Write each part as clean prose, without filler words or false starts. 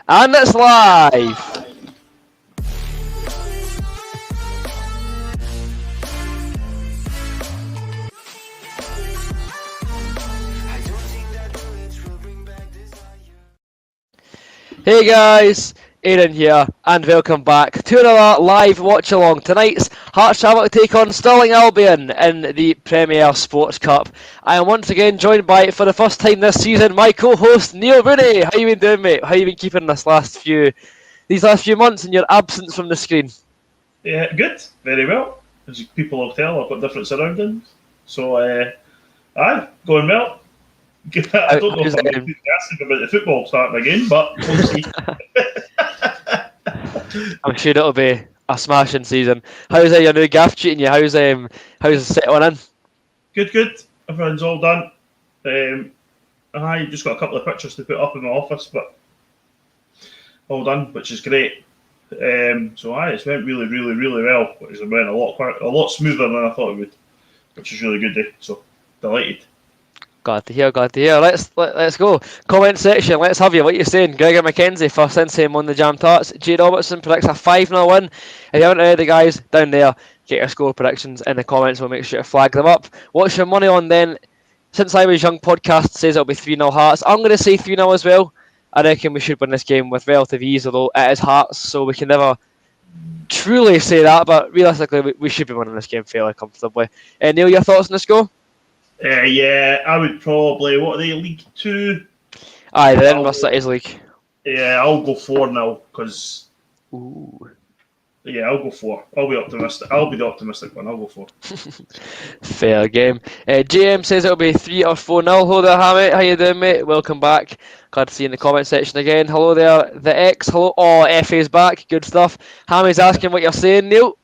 And it's live! Hey guys, Aaron here, and welcome back to another live watch-along. Tonight's Hearts travel to take on Stirling Albion in the Premier Sports Cup. I am once again joined by, for the first time this season, my co-host Neil Rooney. How you been doing, mate? How you been keeping these last few months in your absence from the screen? Yeah, good, very well. As people will tell, I've got different surroundings, so going well. I don't know if I'm enthusiastic about the football starting again, but we'll see. I'm sure it'll be a smashing season. How's your new gaff treating you? How's it settling in? Good. Everyone's all done. I just got a couple of pictures to put up in my office, but all done, which is great. It's went really well. It went a lot smoother than I thought it would, which is really good. So delighted. Glad to hear. Let's go. Comment section. Let's have you. What you saying? Gregor McKenzie for Sensei on the Jam Tarts. Jay Robertson predicts a 5-0 win. If you haven't already, guys, down there, get your score predictions in the comments. We'll make sure to flag them up. What's your money on then? Since I Was Young podcast says it'll be 3-0 Hearts. I'm going to say 3-0 as well. I reckon we should win this game with relative ease, although it is Hearts, so we can never truly say that. But realistically, we should be winning this game fairly comfortably. Neil, your thoughts on the score? Yeah, I would probably. What are they, League 2? Aye, the Edinburgh City's league. Yeah, I'll go 4-0 because. Ooh. Yeah, I'll go 4. I'll be optimistic. I'll be the optimistic one. I'll go 4. Fair game. JM says it'll be 3 or 4-0. Hello there, Hammy. How you doing, mate? Welcome back. Glad to see you in the comment section again. Hello there, the X. Hello. Oh, FA's back. Good stuff. Hammy's asking what you're saying, Neil.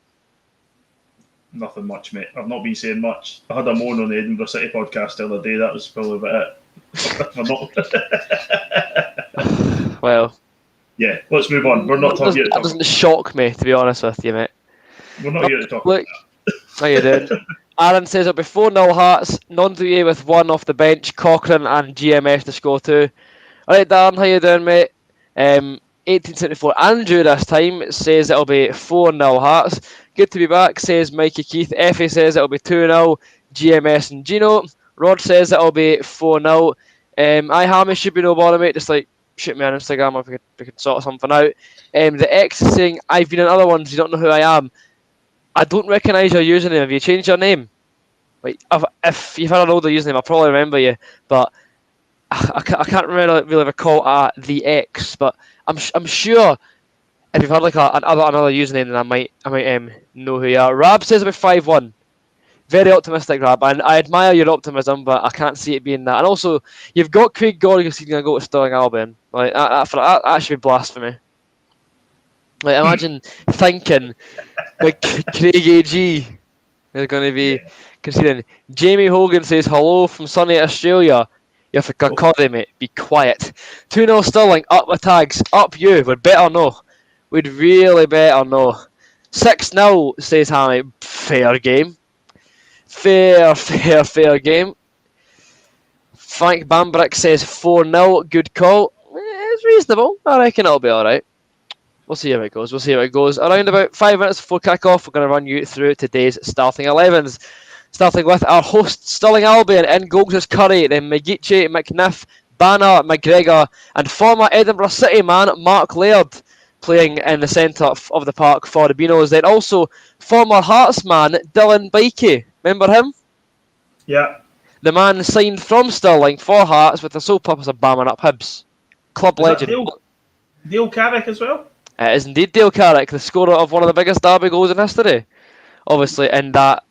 Nothing much, mate. I've not been saying much. I had a moan on the Edinburgh City podcast the other day. That was probably about it. Well. Yeah, let's move on. We're not talking here to talk. That doesn't shock me, to be honest with you, mate. We're not here to talk about that. How you doing? Aaron says it'll be 4-0 Hearts. Nondouye with 1 off the bench. Cochrane and GMS to score 2. Alright, Darren, how you doing, mate? 1874 Andrew this time says it'll be 4-0 Hearts. Good to be back, says Mikey Keith. Effie says it'll be 2-0 GMS and Gino. Rod says it'll be 4-0. Hamish should be no bother, mate. Just like shoot me on Instagram if we could sort something out. The X is saying, I've been in other ones, you don't know who I am. I don't recognise your username. Have you changed your name? Like, if you've had an older username, I'll probably remember you. But I can't really recall the X. But I'm sure if you've had like another username, then I might know who you are. Rab says about 5-1. Very optimistic, Rab. And I admire your optimism, but I can't see it being that. And also, you've got Craig Gordon going to go to Stirling Albion. Like that should be blasphemy. Like, imagine thinking like Craig AG is going to be considering. Jamie Hogan says hello from sunny Australia. You have to Kirkcaldy, mate. Be quiet. 2-0 Stirling. Up the tags. Up you. We'd better know. We'd really better know. 6-0 says Hammy. Fair game. Fair game. Frank Bambrick says 4-0. Good call. It's reasonable. I reckon it'll be alright. We'll see how it goes. Around about 5 minutes before kick-off, we're going to run you through today's starting 11s. Starting with our host, Stirling Albion. In goals is Curry, then McGeechee, McNiff, Banner, McGregor, and former Edinburgh City man, Mark Laird, playing in the centre of the park for the Beanos. Then also former Hearts man, Dylan Bikey. Remember him? Yeah. The man signed from Stirling for Hearts with the sole purpose of bamming up Hibs. Club legend. Dale Carrick as well? It is indeed Dale Carrick, the scorer of one of the biggest derby goals in history. Obviously in that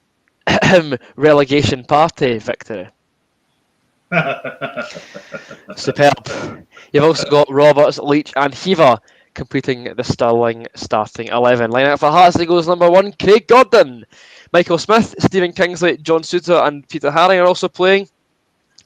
relegation party victory. Superb. You've also got Roberts, Leach and Heaver completing the Stirling starting 11. Line out for Hearts goes number 1, Craig Gordon. Michael Smith, Stephen Kingsley, John Suter and Peter Haring are also playing.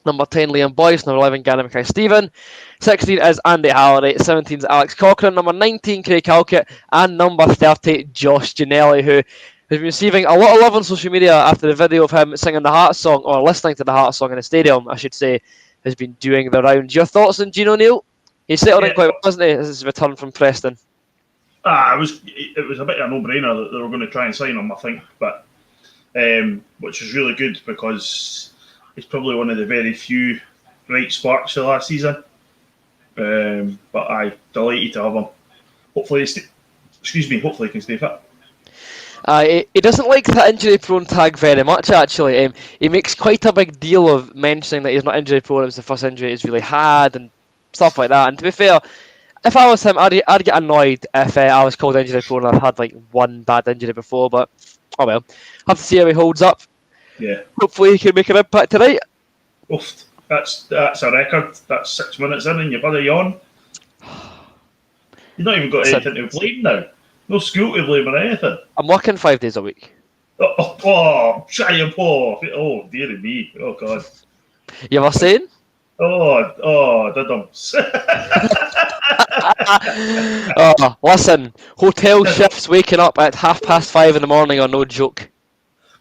Number 10, Liam Boyce. Number 11, Gary Mackay-Stephen. 16 is Andy Halliday. 17 is Alex Cochrane. Number 19, Craig Halkett. And number 30, Josh Ginnelly, who has been receiving a lot of love on social media after the video of him singing the Hearts song, or listening to the Hearts song in the stadium, I should say, has been doing the rounds. Your thoughts on Gino, Neil? He settled in Yeah. quite well, wasn't he? This is his return from Preston. It was a bit of a no-brainer that they were going to try and sign him, I think, but which was really good because he's probably one of the very few bright sparks of last season. But I delighted to have him. Hopefully, hopefully he can stay fit. He doesn't like the injury-prone tag very much, actually. He makes quite a big deal of mentioning that he's not injury-prone. It was the first injury he's really had and stuff like that. And to be fair, if I was him, I'd get annoyed if I was called injury-prone and I've had like one bad injury before. But oh well, have to see how he holds up. Yeah. Hopefully, he can make an impact tonight. Oof, that's a record. That's 6 minutes in and you've had a yawn. You've not even got anything to blame now. No school to blame or anything. I'm working 5 days a week. Shut your paw. Oh, dear me. Oh, God. You were saying? Diddums. Listen, hotel shifts waking up at 5:30 in the morning are no joke.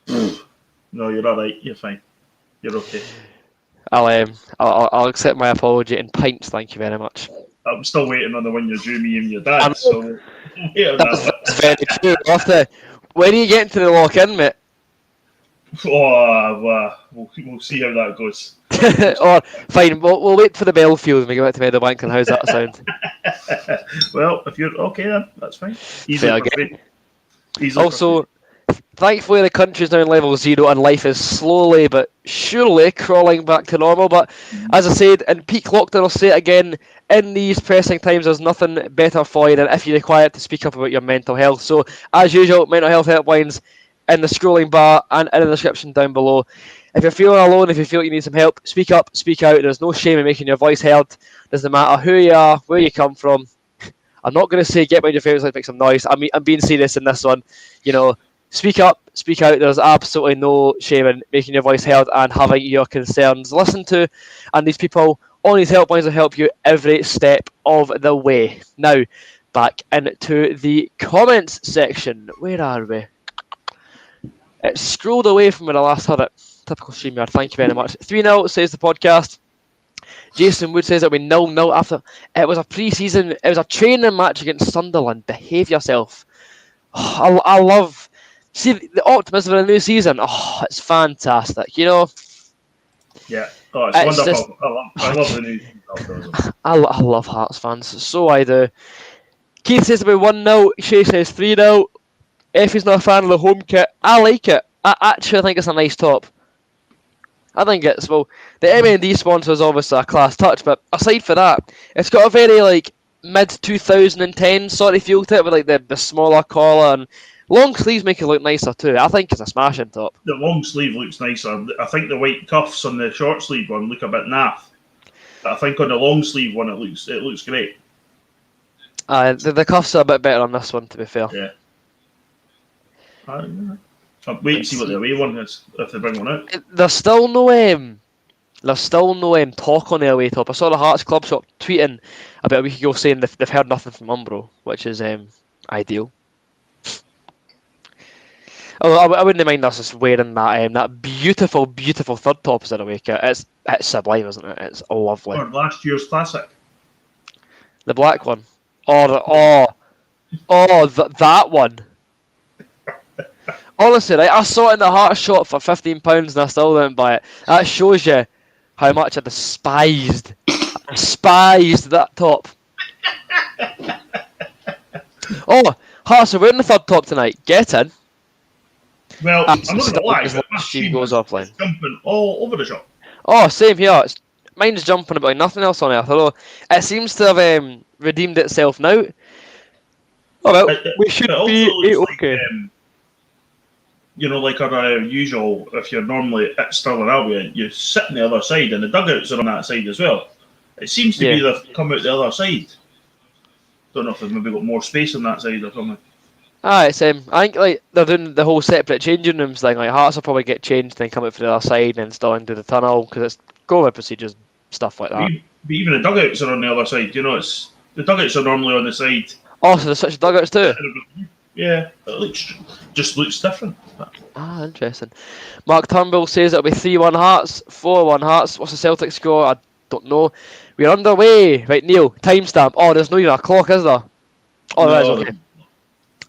No, you're all right. You're fine. You're okay. I'll accept my apology in pints, thank you very much. I'm still waiting on the one you're due me and your dad, so wait on that. That's very true. When are you getting to the lock-in, mate? We'll see how that goes. Or fine, we'll wait for the Belfield when we get back to Meadowbank, and how's that sound? Well, if you're okay then, that's fine. Fair game. Also, thankfully the country's now in level 0 and life is slowly but surely crawling back to normal. But as I said, in peak lockdown, I'll say it again, in these pressing times there's nothing better for you than if you're required to speak up about your mental health. So as usual, mental health helplines in the scrolling bar and in the description down below. If you're feeling alone, if you feel you need some help, speak up, speak out. There's no shame in making your voice heard. Doesn't matter who you are, where you come from. I'm not going to say get behind your favourites, like make some noise. I'm being serious in this one. You know, speak up, speak out. There's absolutely no shame in making your voice heard and having your concerns listened to. And these people on these helplines will help you every step of the way. Now, back into the comments section. Where are we? It scrolled away from when I last had it. Typical StreamYard, thank you very much. 3-0 says the podcast. Jason Wood says it'll be 0-0 after. It was a pre-season, it was a training match against Sunderland. Behave yourself. I love, see the optimism in a new season. It's fantastic, you know. Yeah, it's wonderful. Just, I love the new season. I love Hearts fans, so I do. Keith says it'll be 1-0. Shay says 3-0. Effie's not a fan of the home kit. I like it. I actually think it's a nice top. I think it's, well, the M&D sponsor is obviously a class touch, but aside for that, it's got a very, like, mid-2010 sort of feel to it, with, like, the smaller collar, and long sleeves make it look nicer, too. I think it's a smashing top. The long sleeve looks nicer. I think the white cuffs on the short sleeve one look a bit naff. I think on the long sleeve one, it looks great. The cuffs are a bit better on this one, to be fair. Yeah. I'm waiting to see what the away one is, if they bring one out. There's still no talk on the away top. I saw the Hearts Club Shop tweeting about a week ago saying they've heard nothing from Umbro, which is ideal. I wouldn't mind us just wearing that beautiful, beautiful third top as an away kit. It's sublime, isn't it? It's lovely. Or last year's classic. The black one. That one. Honestly, right, I saw it in the Hearts shop for £15 and I still didn't buy it. That shows you how much I despised that top. Hearts are wearing the third top tonight. Get in. Well, I'm not going to lie, but my stream goes offline. Jumping all over the shop. Same here. Mine's jumping about nothing else on earth, although it seems to have redeemed itself now. We should be okay. Like our usual, if you're normally at Stirling Albion, you sit on the other side, and the dugouts are on that side as well. It seems to be they've come out the other side. Don't know if they've maybe got more space on that side or something. It's I think like they're doing the whole separate changing rooms thing. Like Hearts will probably get changed, then come out for the other side, and then still into the tunnel because it's COVID procedures, stuff like that. But even the dugouts are on the other side. It's the dugouts are normally on the side. So there's such dugouts too. Yeah, it just looks different. Interesting. Mark Turnbull says it'll be 3-1 Hearts, 4-1 Hearts. What's the Celtic score? I don't know. We're underway. Right, Neil, timestamp. Oh, there's no even a clock, is there? Oh, there is, No, okay.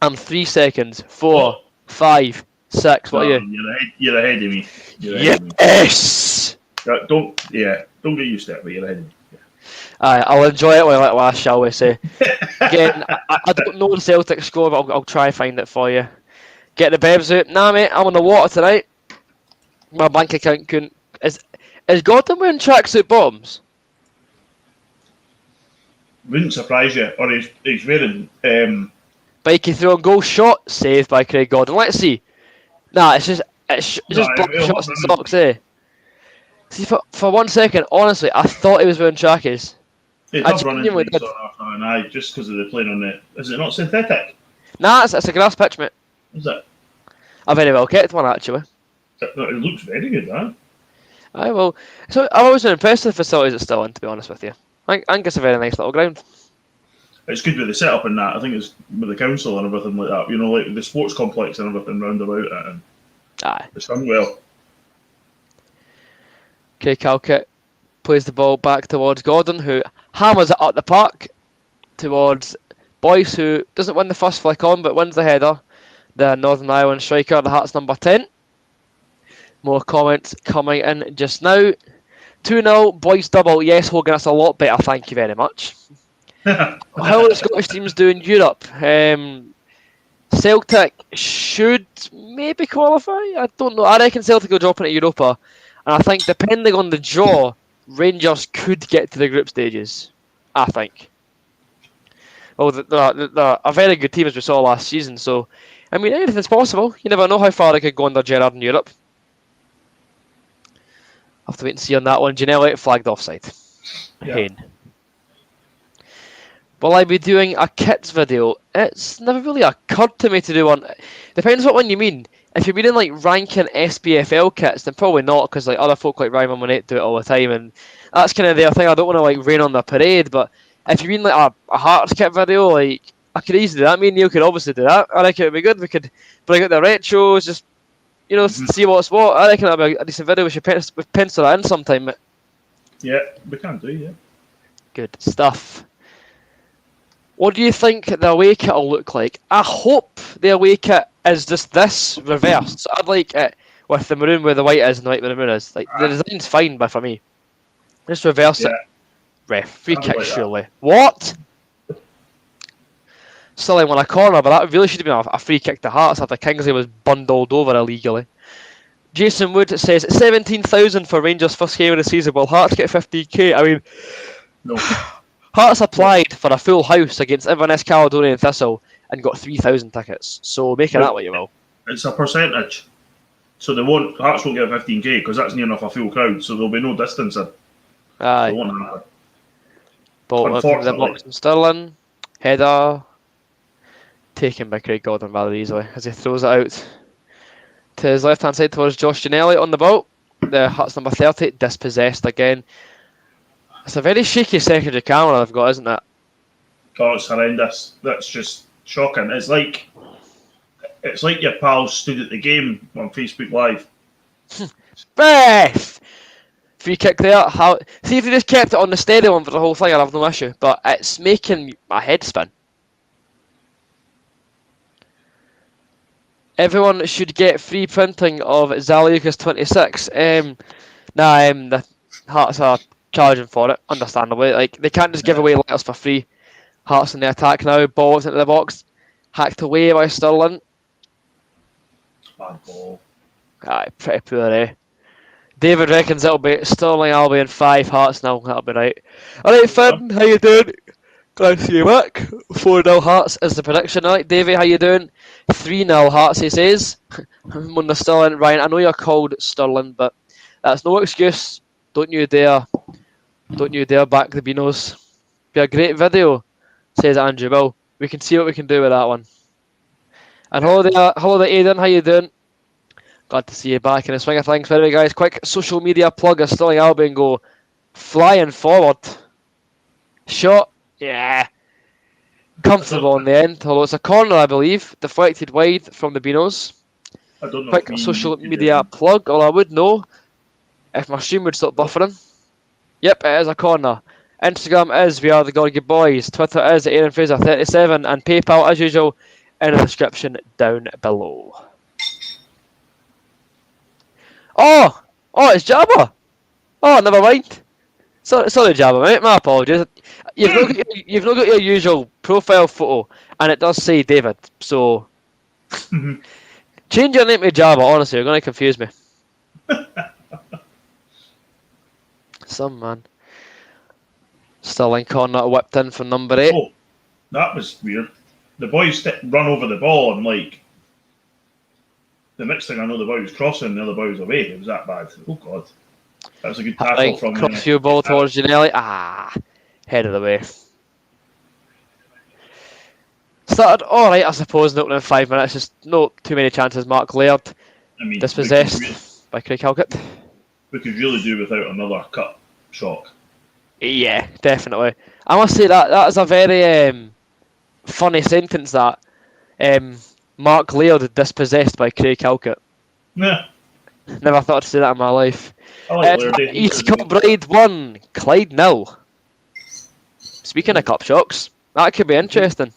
I'm 3 seconds. 4, oh, 5, 6. What are you? Darren, you're ahead of me. You're ahead of me. Yes! Don't get used to it, but you're ahead of me. Aye, I'll enjoy it while it lasts, shall we say. Again, I don't know the Celtic score, but I'll try and find it for you. Get the bevs out. Nah, mate, I'm on the water tonight. My bank account couldn't... Is Gordon wearing tracksuit bottoms? Wouldn't surprise you. Or he's wearing. Bikey throw and goal shot saved by Craig Gordon. Let's see. Nah, it's just black shorts and socks, eh? See, for 1 second, honestly, I thought he was wearing trackies. It I does run into genuinely me did. sort of half an eye just because of the playing on it. Is it not synthetic? Nah, it's a grass pitch, mate. Is it? A very well kept one, actually. It looks very good, man. Aye, well, so I've always been impressed with the facilities it's still in, to be honest with you. I think it's a very nice little ground. It's good with the setup and that. I think it's with the council and everything like that. You know, like the sports complex and everything round about it. And Aye. it's done well. Okay, Calkett plays the ball back towards Gordon, who hammers it up the park towards Boyce, who doesn't win the first flick on, but wins the header. The Northern Ireland striker, the Hearts number 10. More comments coming in just now. 2-0, Boyce double. Yes, Hogan, that's a lot better, thank you very much. How are the Scottish teams do in Europe? Celtic should maybe qualify. I don't know. I reckon Celtic will drop into Europa. And I think depending on the draw, Rangers could get to the group stages. I think. Well, they're a very good team as we saw last season. So, I mean, anything's possible. You never know how far they could go under Gerrard in Europe. Have to wait and see on that one. Ginelli flagged offside. Yeah. Pain. Will I be doing a kits video? It's never really occurred to me to do one. Depends what one you mean. If you're meaning like ranking SPFL kits, then probably not, because like other folk like Ryan Monette do it all the time, and that's kind of their thing. I don't want to like rain on the parade, but if you mean like a Hearts kit video, like I could easily do that. Me and Neil could obviously do that. I reckon it would be good. We could bring out the retros, just see what's what. I reckon that'd be a decent video. We should pencil that in sometime. Yeah, we can do, yeah. Good stuff. What do you think the away kit will look like? I hope the away kit is just this reversed. So I'd like it with the maroon where the white is and the white where the maroon is. Like the design's fine, but for me, just reverse it. Ref, free kick like surely. What? Stirling won a corner, but that really should have been a free kick to Hearts after Kingsley was bundled over illegally. Jason Wood says 17,000 for Rangers' first game of the season. Will Hearts get 15k? I mean, No. Hearts applied for a full house against Inverness, Caledonian and Thistle and got 3,000 tickets. So make it that what you will. It's a percentage. So Hearts won't get 15k because that's near enough a full crowd, so there'll be no distancing. Aye. It won't happen. Ball from the box from Stirling. Header. Taken by Craig Gordon rather easily as he throws it out to his left hand side towards Josh Ginelli on the ball. The Hearts number 30 dispossessed again. It's a very shaky secondary camera they've got, isn't it? Oh, it's horrendous. That's just shocking. It's like your pals stood at the game on Facebook Live. Ref! Free kick there. See if they just kept it on the steady one for the whole thing, I'd have no issue. But it's making my head spin. Everyone should get free printing of Zaliukas 26. The Hearts are charging for it, understandably. Like they can't just give away letters for free. Hearts in the attack now. Balls into the box, hacked away by Stirling. Bad ball. Aye, pretty poor, eh? David reckons it'll be Stirling, Albion 5, Hearts 0. That'll be right. Alright, Finn, how you doing? Glad to see you back. 4-0 Hearts is the prediction. Alright, Davey, how you doing? 3-0 Hearts, he says. On the Stirling. Ryan, I know you're called Stirling, but that's no excuse. Don't you dare back the Beanos. Be a great video, says Andrew Bill. We can see what we can do with that one. And Holiday Aidan, how you doing? Glad to see you back in the swing of things. By the way, guys, quick social media plug of Stirling Albion go flying forward. Shot, yeah. Comfortable in the end, although it's a corner, I believe. Deflected wide from the Beanos. I don't know. Quick social media plug, or I would know if my stream would stop buffering. Yep, it is a corner. Instagram is We Are The Gorgie Boys. Twitter is Aaron Fraser37. And PayPal, as usual, in the description down below. Oh! Oh, it's Jabba! Oh, never mind. Sorry, Jabba, mate. My apologies. You've not got your usual profile photo, and it does say David. So change your name to Jabba. Honestly, you're going to confuse me. Some man. Stirling corner whipped in for number 8. Oh, that was weird. The boys run over the ball and like the next thing I know, the boy was crossing, the other boy was away. It was that bad. Oh God, that was a good tackle from cross your ball towards Ginelli. Head of the way. Started alright, I suppose, in the opening 5 minutes. Just no too many chances. Mark Laird dispossessed by Craig Halkett. We could really do without another cut shock. Yeah, definitely. I must say that is a very funny sentence. That Mark Laird dispossessed by Craig Halkett. Yeah. Never thought to say that in my life. I like Laird. East Kilbride 1, Clyde 0. Speaking of cup shocks, that could be interesting.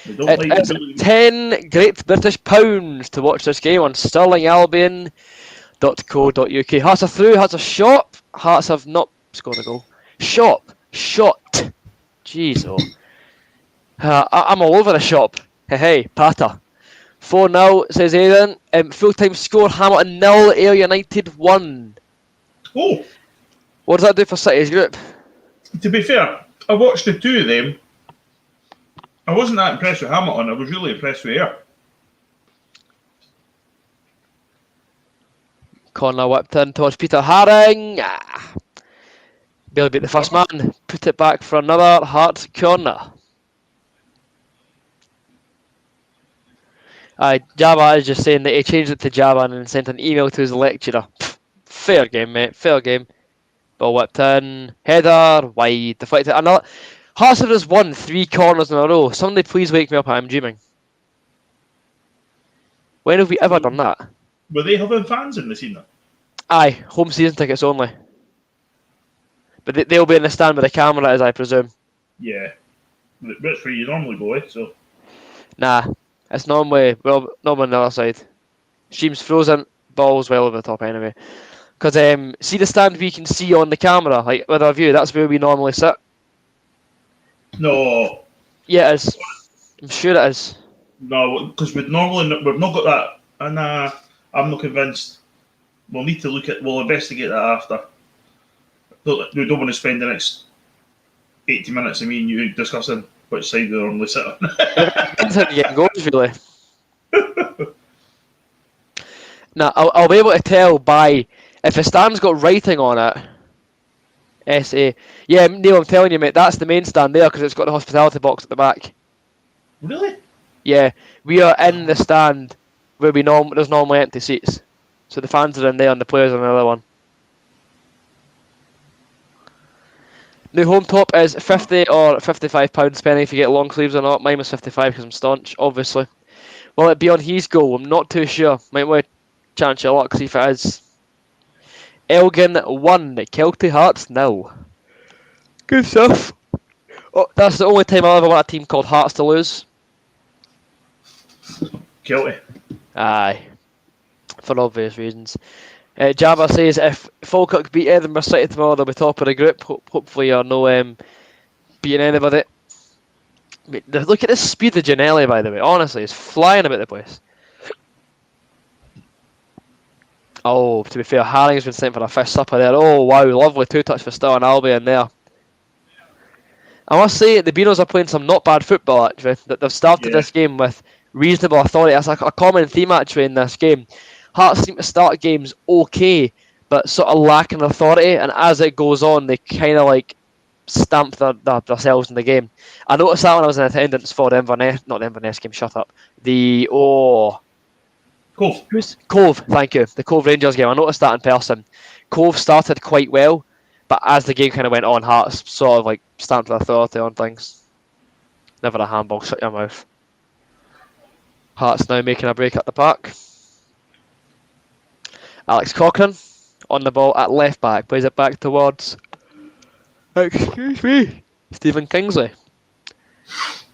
It is 10 Great British Pounds to watch this game on stirlingalbion.co.uk. Hearts are through, Hearts are shot. Hearts have not scored a goal. Shot. Jeez, oh. I'm all over the shop. Hey, Pata. 4-0, says Aidan. Full-time score, Hamilton 0, Ayr United 1. Oh! What does that do for City's group? To be fair, I watched the two of them. I wasn't that impressed with Hamilton. I was really impressed with Ayr. Corner whipped in towards Peter Haring. Bailey beat the first man. Put it back for another Hearts corner. Jabba is just saying that he changed it to Jabba and then sent an email to his lecturer. Fair game, mate. Fair game. Ball whipped in. Header. Wide. Deflected. Another. Hearts have just won 3 corners in a row. Somebody please wake me up. I'm dreaming. When have we ever done that? Were they having fans in the scene? Aye. Home season tickets only. But they'll be in the stand with the camera, as I presume. Yeah. That's where you normally go, so. Nah. It's normally on the other side. Stream's frozen. Ball's well over the top anyway. Because see the stand we can see on the camera, like with our view, that's where we normally sit. No. Yeah, it is. I'm sure it is. No, because we've not got that, and I'm not convinced. We'll need to we'll investigate that after. We don't want to spend the next 80 minutes of me and you discussing which side we normally sit on. That's how you get goals, really. Now, I'll be able to tell by if the stand's got writing on it. SA. Yeah, Neil, I'm telling you, mate, that's the main stand there because it's got the hospitality box at the back. Really? Yeah, we are in the stand where there's normally empty seats. So the fans are in there and the players are in the other one. New home top is £50 or £55 depending if you get long sleeves or not. Mine was 55 because I'm staunch, obviously. Will it be on his goal? I'm not too sure. Might want to chance your luck, see if it is. Elgin 1, Kelty Hearts 0. Good stuff. Oh, that's the only time I'll ever want a team called Hearts to lose. Kelty. Aye. For obvious reasons. Java says if Falkirk beat Edinburgh City tomorrow, they'll be top of the group. Hopefully you're no beating anybody. Look at the speed of Ginelli, by the way. Honestly, he's flying about the place. Oh, to be fair, Haring's been sent for a fish supper there. Oh, wow, lovely 2-touch for Stirling Albion there. I must say, the Beanos are playing some not bad football, actually. They've started this game with reasonable authority. That's a common theme, actually, in this game. Hearts seem to start games okay, but sort of lacking authority, and as it goes on, they kind of like stamp themselves in the game. I noticed that when I was in attendance for the Inverness game, shut up. Cove, thank you. The Cove Rangers game. I noticed that in person. Cove started quite well, but as the game kind of went on, Hearts sort of like stamped their authority on things. Never a handball, shut your mouth. Hearts now making a break at the park. Alex Cochrane on the ball at left back, plays it back towards Excuse me. Stephen Kingsley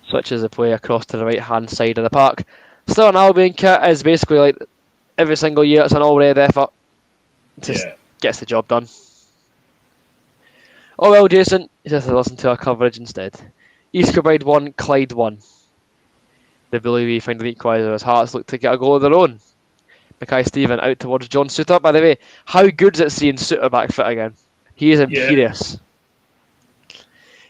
switches the play across to the right hand side of the park. Still an Albion kit is basically like every single year it's an all red effort. Just gets the job done. Oh well, Jason, you just have to listen to our coverage instead. East Kilbride 1, Clyde 1. The Bully find an equaliser as Hearts look to get a goal of their own. Mackay Stephen out towards John Suter. By the way, how good is it seeing Suter back fit again? He is imperious.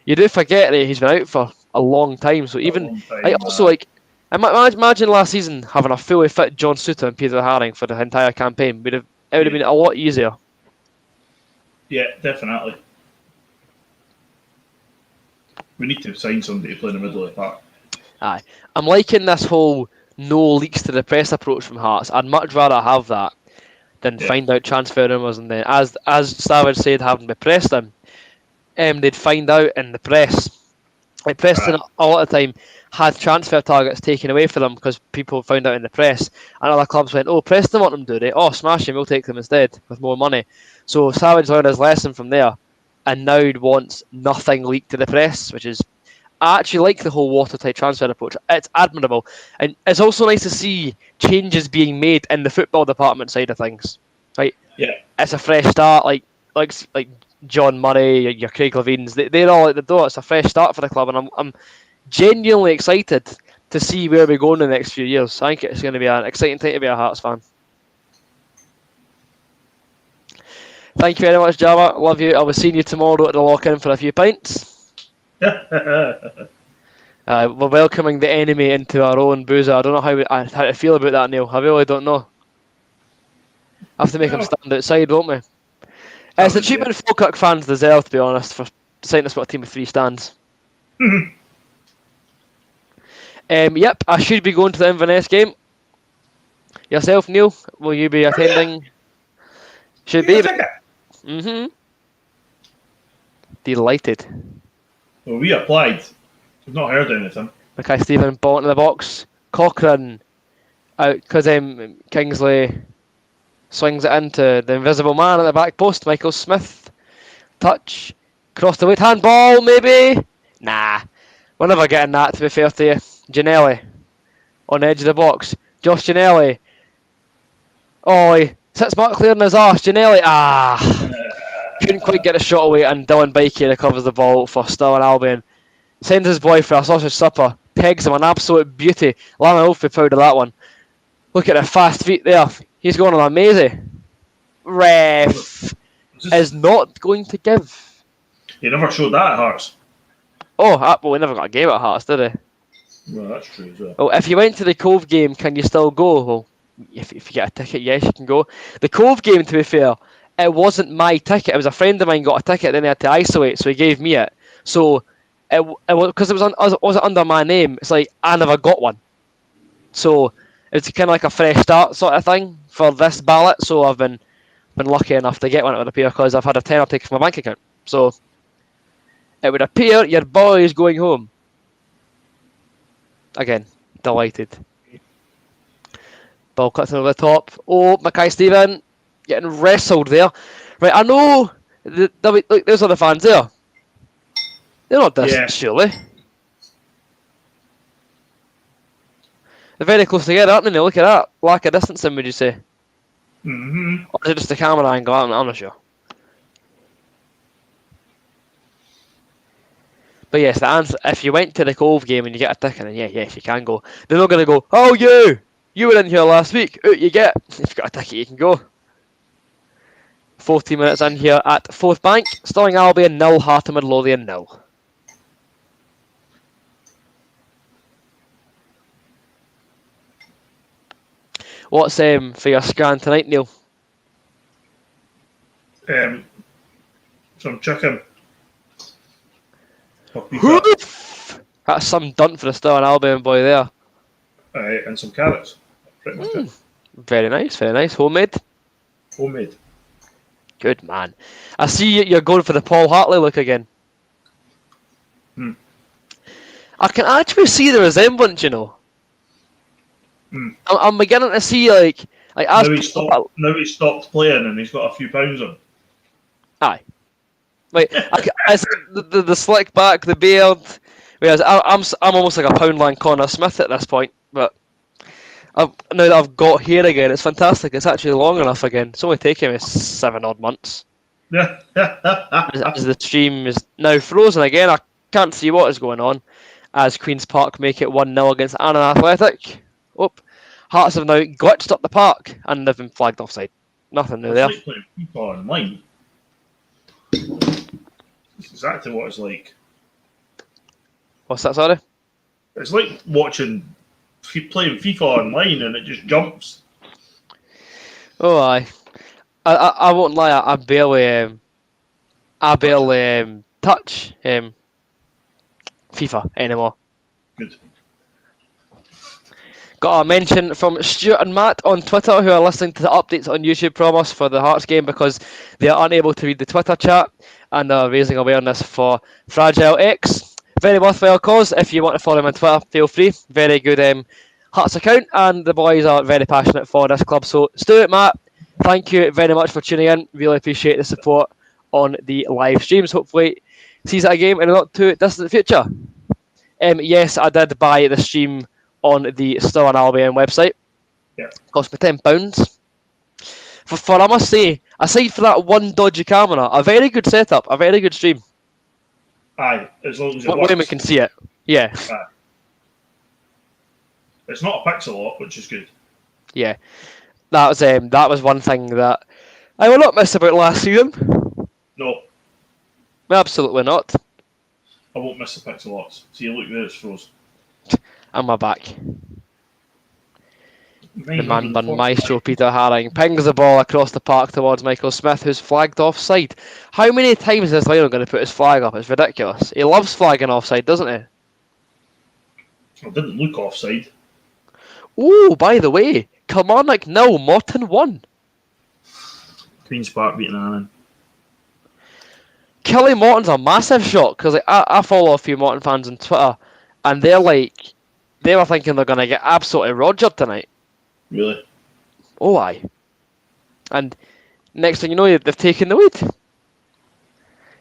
You do forget that he's been out for a long time, so even I also like imagine last season having a fully fit John Suter and Peter Haring for the entire campaign. It would have been a lot easier. Yeah, definitely. We need to sign somebody to play in the middle of the park. Aye, I'm liking this whole no leaks to the press approach from Hearts. I'd much rather have that than find out transfer rumours and then, as Savage said, having to press them, they'd find out in the press. Like Preston, a lot of the time, had transfer targets taken away from them because people found out in the press, and other clubs went, "Oh, Preston want them, do they? Oh, smash them, we'll take them instead with more money." So Savage learned his lesson from there, and now wants nothing leaked to the press, which is. I actually like the whole watertight transfer approach. It's admirable, and it's also nice to see changes being made in the football department side of things. Right? Yeah, it's a fresh start. Like John Murray, your Craig Levines, they're all at the door. It's a fresh start for the club, and I'm genuinely excited to see where we go in the next few years. I think it's going to be an exciting time to be a Hearts fan. Thank you very much, Java. Love you. I'll be seeing you tomorrow at the lock-in for a few pints. We're welcoming the enemy into our own boozer. I don't know how to feel about that, Neil. I really don't know. I have to make him stand outside, won't we? It's the treatment Falkirk fans deserve, to be honest, for deciding us what a team of 3 stands. Yep, I should be going to the Inverness game. Yourself, Neil, will you be attending? Should be. Delighted. Well, we applied. We've not heard anything. Mackay Stephen, ball into the box. Cochrane out because Kingsley swings it into the invisible man at the back post. Michael Smith. Touch. Cross the weight. Handball, maybe? Nah. We're never getting that, to be fair to you. Ginnelly. On the edge of the box. Josh Ginnelly. Oh, he sits back clearing his arse. Ginnelly. Couldn't quite get a shot away, and Dylan Bikey recovers the ball for Stirling Albion. Sends his boy for a sausage supper. Pegs him an absolute beauty. Lana Wolf be proud of that one. Look at the fast feet there. He's going on amazing. Ref is not going to give. He never showed that at Hearts. Oh, well, we never got a game at Hearts, did he? Well, that's true as well. Well, if you went to the Cove game, can you still go? Well, if you get a ticket, yes, you can go. The Cove game, to be fair, it wasn't my ticket. It was a friend of mine got a ticket, then he had to isolate, so he gave me it. So, because it was under my name, it's like I never got one. So, it's kind of like a fresh start sort of thing for this ballot. So, I've been lucky enough to get one. It would appear because I've had a tenner taken from my bank account. So, it would appear your boy is going home. Again, delighted. Ball cuts over the top. Oh, Mackay Stephen getting wrestled there. Right, I know. Look, there's other fans there. They're not distant, surely. They're very close together, aren't they? Look at that. Lack of distancing, would you say? Mm-hmm. Or is it just the camera angle? I'm not sure. But yes, the answer, if you went to the Cove game and you get a ticket, then yes, you can go. They're not going to go, oh, you were in here last week. Out you get. If you've got a ticket, you can go. 14 minutes in here at Forth Bank. Stirling Albion 0, Heart of Midlothian 0. What's for your scan tonight, Neil? Some chicken. That's some done for the Stirling Albion boy there. And some carrots. Pretty much it. Very nice, very nice. Homemade? Homemade. Good man. I see you're going for the Paul Hartley look again. I can actually see the resemblance, you know. I'm beginning to see like as now he stopped playing and he's got a few pounds on. Aye. Like I see the slick back, the beard. Whereas I'm almost like a Poundland Connor Smith at this point. But now that I've got hair again, it's fantastic. It's actually long enough again. It's only taken me 7 odd months. As the stream is now frozen again, I can't see what is going on. As Queen's Park make it 1-0 against Annan Athletic. Oh, Hearts have now glitched up the park and they've been flagged offside. Nothing new there. It's like playing FIFA online. It's exactly what it's like. What's that, sorry? It's like playing FIFA online and it just jumps. Oh, aye. I won't lie, I barely touch FIFA anymore. Good. Got a mention from Stuart and Matt on Twitter who are listening to the updates on YouTube from us for the Hearts game because they are unable to read the Twitter chat and are raising awareness for Fragile X. Very worthwhile cause. If you want to follow him on Twitter, feel free. Very good Hearts account, and the boys are very passionate for this club. So, Stuart, Matt, thank you very much for tuning in. Really appreciate the support on the live streams. Hopefully, sees that game in a not too distant future. Yes, I did buy the stream on the Stirling Albion website. Yeah. Cost me £10. For I must say, aside from that one dodgy camera, a very good setup, a very good stream. Aye, as long as it works. When we can see it. Yeah. Aye. It's not a pixel lot, which is good. Yeah. That was one thing that I will not miss about last season. No. Absolutely not. I won't miss the pixel lots. See, look there, it's froze. And my back. The man bun maestro Peter Haring pings the ball across the park towards Michael Smith, who's flagged offside. How many times is Lionel going to put his flag up? It's ridiculous. He loves flagging offside, doesn't he? It didn't look offside. Oh, by the way, Kilmarnock 0, Morton 1. Queen's Park beating Annan. Kelly Morton's a massive shock because I follow a few Morton fans on Twitter, and they were thinking they're going to get absolutely rogered tonight. Really? Oh, aye. And next thing you know, they've taken the lead.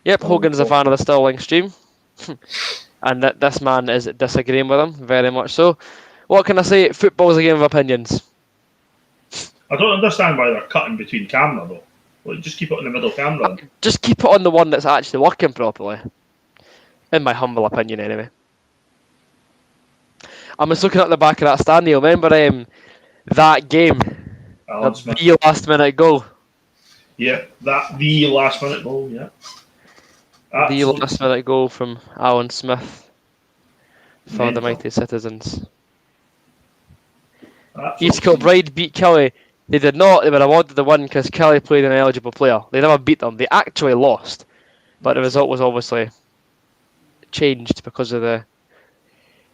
Yep, Hogan's a fan of the Stirling stream. And this man is disagreeing with him, very much so. What can I say? Football's a game of opinions. I don't understand why they're cutting between camera, though. Like, just keep it on the middle camera. Just keep it on the one that's actually working properly. In my humble opinion, anyway. I'm just looking at the back of that stand, Neil. Remember that game? The last minute goal. Yeah, the last minute goal, yeah. Absolutely. The last minute goal from Alan Smith for the Mighty Citizens. East Kilbride beat Kelly. They did not. They were awarded the win because Kelly played an eligible player. They never beat them. They actually lost. But the result was obviously changed because of the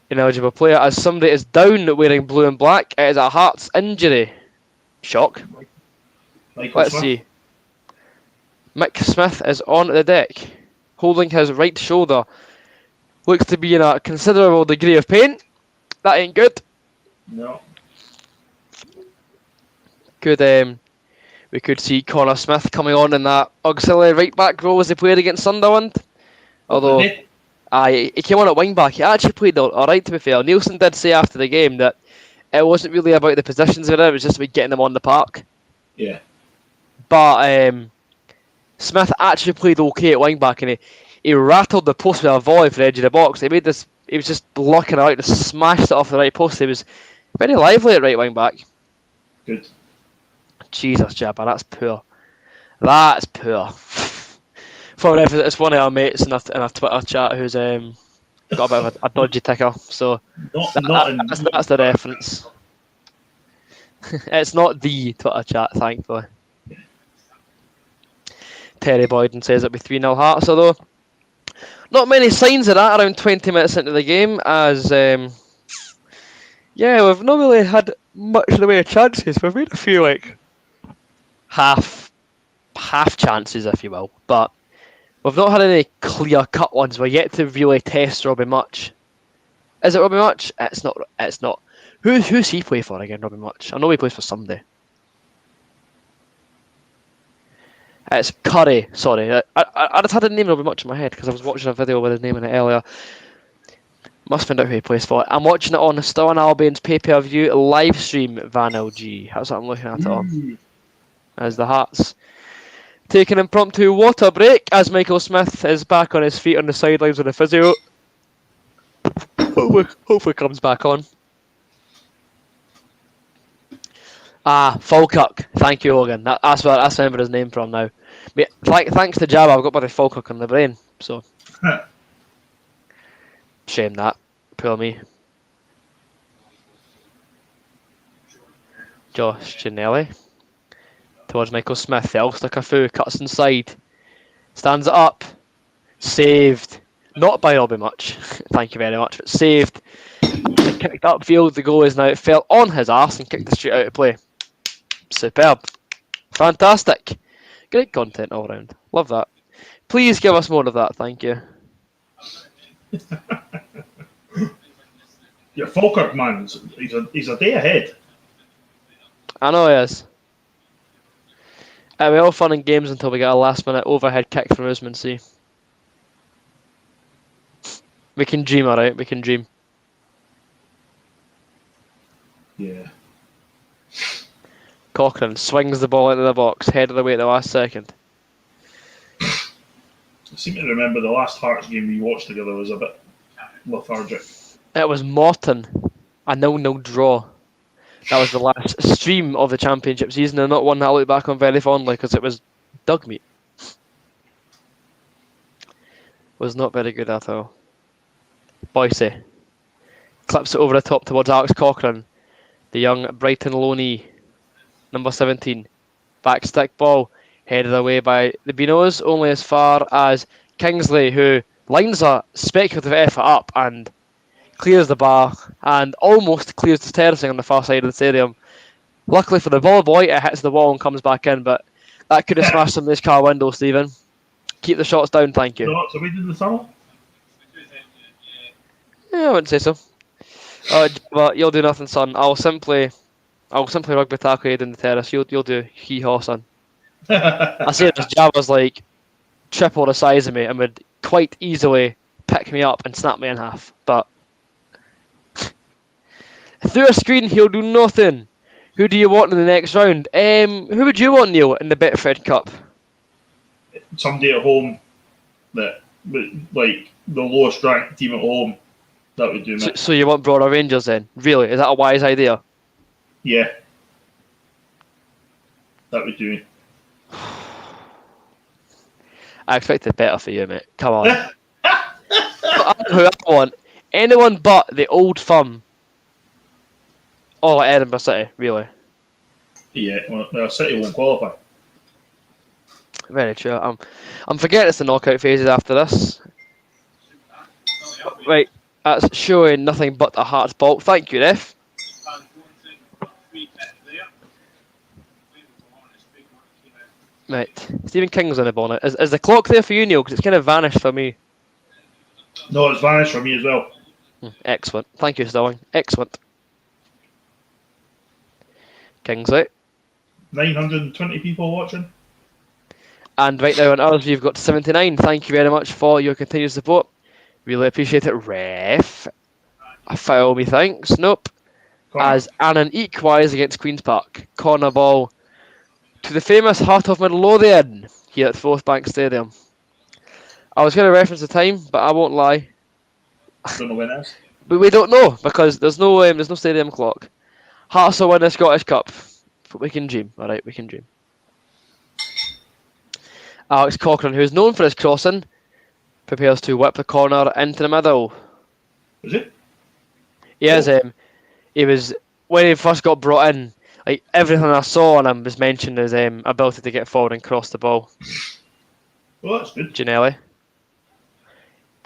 ineligible player. As somebody is down wearing blue and black, it is a Hearts injury. Shock. Let's see. Mick Smith is on the deck, holding his right shoulder. Looks to be in a considerable degree of pain. That ain't good. No. We could see Connor Smith coming on in that auxiliary right back role as he played against Sunderland. Although, he came on at wing back. He actually played alright, to be fair. Nielsen did say after the game that it wasn't really about the positions of it was just about getting them on the park. Yeah. But Smith actually played okay at wing back, and he rattled the post with a volley for the edge of the box. He was just blocking it out, just smashed it off the right post. He was very lively at right wing back. Good. Jesus, Jabba, that's poor. That's poor. For everything, it's one of our mates in our Twitter chat who's got a bit of a dodgy ticker. So that's the reference. It's not the Twitter chat, thankfully. Terry Boyden says it'll be 3-0 Hearts, although not many signs of that around 20 minutes into the game, as we've not really had much in the way of chances. We've made a few half chances, if you will, but we've not had any clear cut ones. We're yet to really test Robbie Much. Is it Robbie Much? It's not. Who's he play for again, Robbie Much? I know he plays for somebody. It's Curry, sorry. I just had a name not much in my head because I was watching a video with his name in it earlier. Must find out who he plays for. I'm watching it on the Stirling Albion's pay-per-view live stream, Van LG. That's what I'm looking at it on. As the Hearts take an impromptu water break as Michael Smith is back on his feet on the sidelines with a physio. Hopefully comes back on. Falkirk. Thank you, Hogan. That's where I remember his name from now. Thanks to Jabba, I've got bloody Falkirk in the brain. So shame that. Poor me. Josh Ginnelly towards Michael Smith. The Ulster Cafu cuts inside. Stands it up. Saved. Not by Robbie much. Thank you very much. But saved. And kicked upfield. The goal is now. It fell on his arse and kicked it straight out of play. Superb. Fantastic. Great content all round. Love that. Please give us more of that. Thank you. Yeah, Falkirk, man, he's a day ahead. I know he is. We're all fun and games until we get a last minute overhead kick from Usman C. We can dream, alright? We can dream. Yeah. Cochrane swings the ball into the box, headed away at the last second. I seem to remember the last Hearts game we watched together was a bit lethargic. It was Morton, a 0-0 draw. That was the last stream of the championship season, and not one that I look back on very fondly because it was dug meat. Was not very good at all. Boise clips it over the top towards Alex Cochrane, the young Brighton loanee, number 17. Back stick ball, headed away by the Beanos, only as far as Kingsley, who lines a speculative effort up and clears the bar and almost clears the terracing on the far side of the stadium. Luckily for the ball boy, it hits the wall and comes back in, but that could have smashed somebody's car window, Stephen. Keep the shots down, thank you. So we did the tunnel? Yeah, I wouldn't say so. But you'll do nothing, son. I'll simply rugby tackle you in the terrace. You'll do hee-haw, son. I say this Jabba's like triple the size of me and would quite easily pick me up and snap me in half. But through a screen, he'll do nothing. Who do you want in the next round? Who would you want, Neil, in the Betfred Cup? Somebody at home that, like, the lowest ranked team at home, that would do me. So you want Brora Rangers then? Really? Is that a wise idea? Yeah. That would do me. I expected better for you, mate. Come on. I know who I want. Anyone but the old firm. Oh, like Edinburgh City, really. Yeah, well, City won't qualify. Very true. I'm forgetting it's the knockout phases after this. Right, that's showing nothing but a Hearts ball. Thank you, ref. Right, Stephen King's on the ball now. Is the clock there for you, Neil? Because it's kind of vanished for me. No, it's vanished for me as well. Excellent. Thank you, Stirling. Excellent. Kingsley. 920 people watching. And right now on ours, you've got 79. Thank you very much for your continued support. Really appreciate it. Ref. A foul, methinks. Nope. As Annan equalise against Queen's Park. Corner ball to the famous Heart of Midlothian here at Forth Bank Stadium. I was going to reference the time, but I won't lie. Don't know when it is. But we don't know because there's no stadium clock. Hearts will win the Scottish Cup. But we can dream, alright, we can dream. Alex Cochrane, who is known for his crossing, prepares to whip the corner into the middle. Is it? Yes, he was, when he first got brought in, like everything I saw on him was mentioned his ability to get forward and cross the ball. Well, that's good. Ginnelly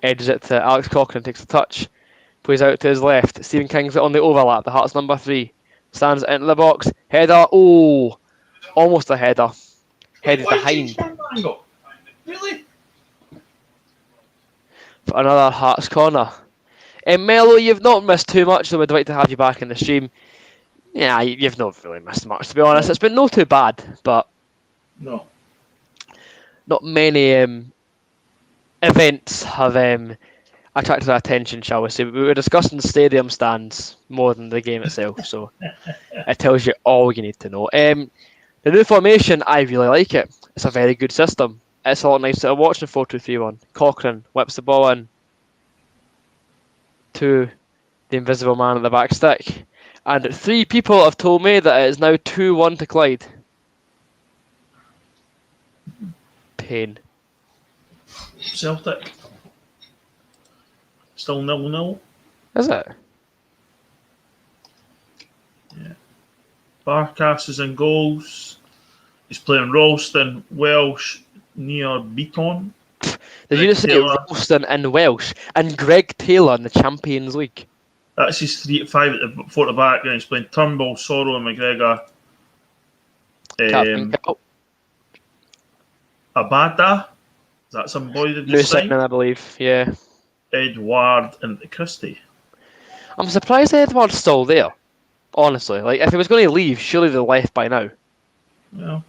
edges it to Alex Cochrane, takes the touch, plays out to his left. Stephen Kingsley on the overlap, the Hearts number 3. Stands into the box. Header. Oh, almost a header. Headed behind. Really? For another Hearts corner. Mello, you've not missed too much, so we'd like to have you back in the stream. Yeah, you've not really missed much, to be honest. It's been no too bad, but no. not many events have attracted our attention, shall we say. We were discussing the stadium stands more than the game itself, so it tells you all you need to know. The new formation, I really like it. It's a very good system. It's a lot nicer to watch than 4-2-3-1. Cochrane whips the ball in to the invisible man at the back stick. And 3 people have told me that it is now 2-1 to Clyde. Pain. Celtic. Still 0-0. Is it? Yeah. Barkas is in goals. He's playing Ralston, Welsh, near Beaton. Did you just say Ralston in Welsh and Greg Taylor in the Champions League? That's his 3-5 at the 4 at the back. Then he's playing Turnbull, Sorrow, and McGregor. Abada. Is that some boy that just signed? I believe, yeah. Edward and Christie. I'm surprised Edward's still there, honestly. Like, if he was going to leave, surely they'd left by now. Yeah.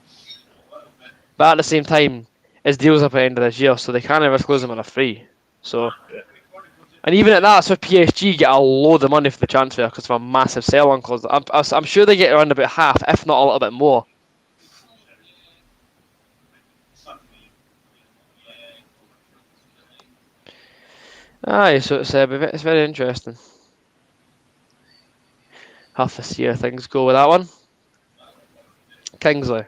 But at the same time, his deal's up at the end of this year, so they can't ever close him on a free. So, and even at that, so PSG get a load of money for the transfer because of a massive sell-on clause. I'm sure they get around about half, if not a little bit more. Aye, so it's very interesting. Have to see how things go with that one. Kingsley.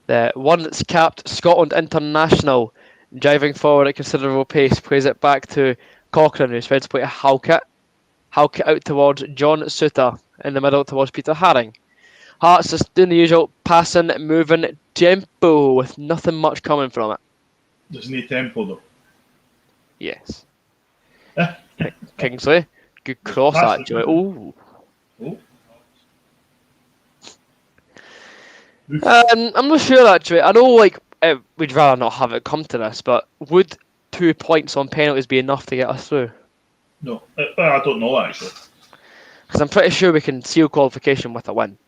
The one that's capped Scotland international, driving forward at considerable pace, plays it back to Cochrane, who's ready to play a Halkett. Halkett out towards John Suter, in the middle towards Peter Haring. Hearts just doing the usual passing, moving tempo with nothing much coming from it. There's no tempo though. Yes. Kingsley, good cross actually. Ooh. I'm not sure actually. I know like we'd rather not have it come to this, but would 2 points on penalties be enough to get us through? No, I don't know actually. Because I'm pretty sure we can seal qualification with a win,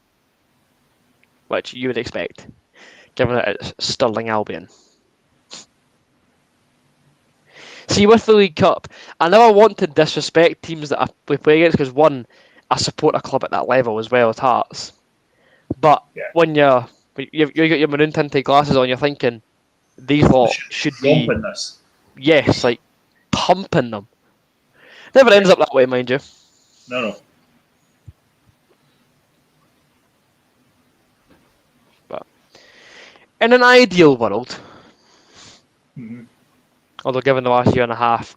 which you would expect, given that it's Stirling Albion. See, with the League Cup, I never want to disrespect teams that we play against because, one, I support a club at that level as well as Hearts. But when you've got your maroon tinted glasses on, you're thinking these lot should be this. Yes, like pumping them. Never ends up that way, mind you. No. But in an ideal world, although given the last year and a half,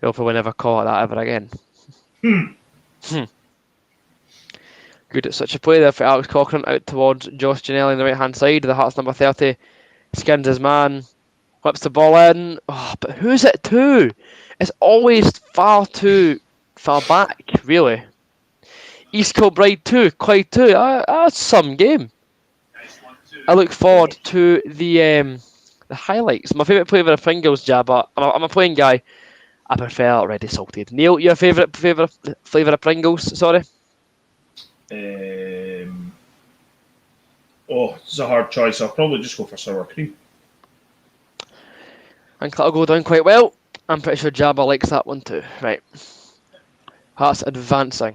we'll probably never call it that ever again. Good at such a play there for Alex Cochrane out towards Josh Ginnelly on the right hand side. The Hearts number 30 skins his man, whips the ball in. Oh, but who's it to? It's always far back, really. East Kilbride 2, Clyde 2. That's some game. I look forward to the highlights. My favourite flavour of Pringles, Jabba. I'm a plain guy. I prefer ready salted. Neil, your favourite flavour of Pringles? Sorry. It's a hard choice. I'll probably just go for sour cream. I think that'll go down quite well. I'm pretty sure Jabba likes that one too. Right. Hearts advancing.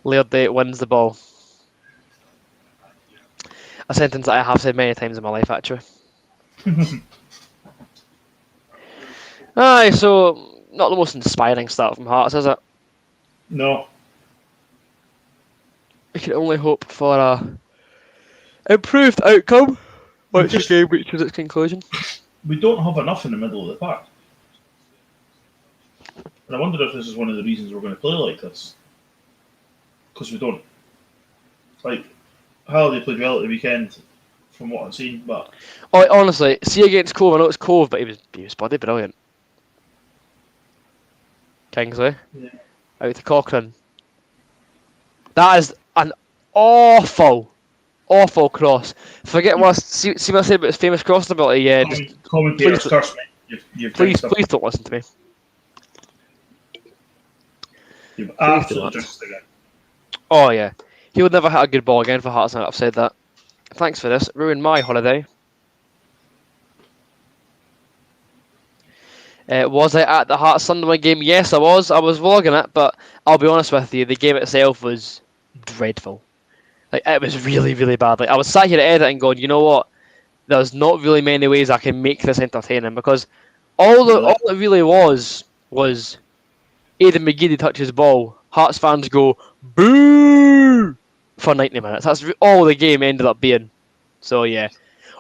Laird wins the ball. A sentence that I have said many times in my life, actually. Aye, so not the most inspiring start from Hearts, is it? No. We can only hope for a improved outcome once the game reaches its conclusion. We don't have enough in the middle of the park. And I wonder if this is one of the reasons we're going to play like this. Because we don't. Like, Halliday played well at the weekend, from what I've seen, but... Oh, honestly, see against Cove, I know it's Cove, but he was bloody brilliant. Kingsley. Yeah. Out to Cochrane. That is an awful cross. Forget what see what I said about his famous crossing ability. Yeah, commentators curse me. Please don't listen to me. You've absolutely just again. Oh yeah, he would never hit a good ball again for Hearts. Now I've said that. Thanks for this. Ruined my holiday. Was I at the Hearts Sunderland game? Yes, I was. I was vlogging it, but I'll be honest with you, the game itself was dreadful. Like, it was really, really bad. Like, I was sat here editing going, you know what? There's not really many ways I can make this entertaining, because all it really was Aidan McGeady touches the ball, Hearts fans go boo for 90 minutes. That's all the game ended up being. So yeah.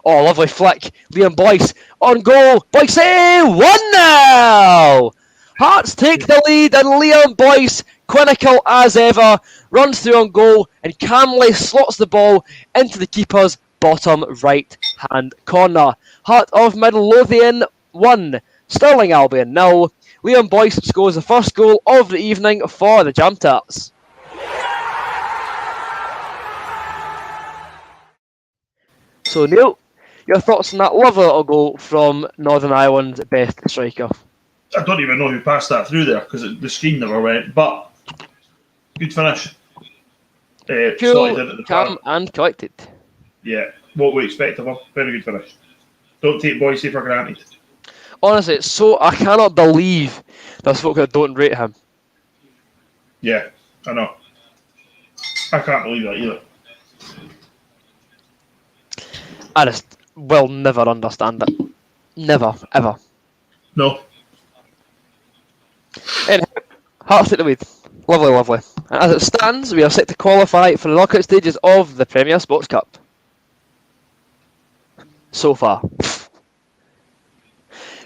Oh, lovely flick. Liam Boyce on goal. Boyce 1-0. Hearts take the lead, and Liam Boyce, clinical as ever, runs through on goal and calmly slots the ball into the keeper's bottom right hand corner. Heart of Midlothian 1, Stirling Albion 0. Liam Boyce scores the first goal of the evening for the Jam Tarts. So Neil, your thoughts on that lovely little goal from Northern Ireland's best striker? I don't even know who passed that through there because the screen never went, but good finish. Cool, calm and collected. Yeah, what we expect of him. Very good finish. Don't take Boise for granted. Honestly, it's I cannot believe there's folk that don't rate him. Yeah, I know. I can't believe that either. I just will never understand it. Never, ever. No. Anyway, Hearts take the lead. Lovely, lovely. And as it stands, we are set to qualify for the knockout stages of the Premier Sports Cup. So far.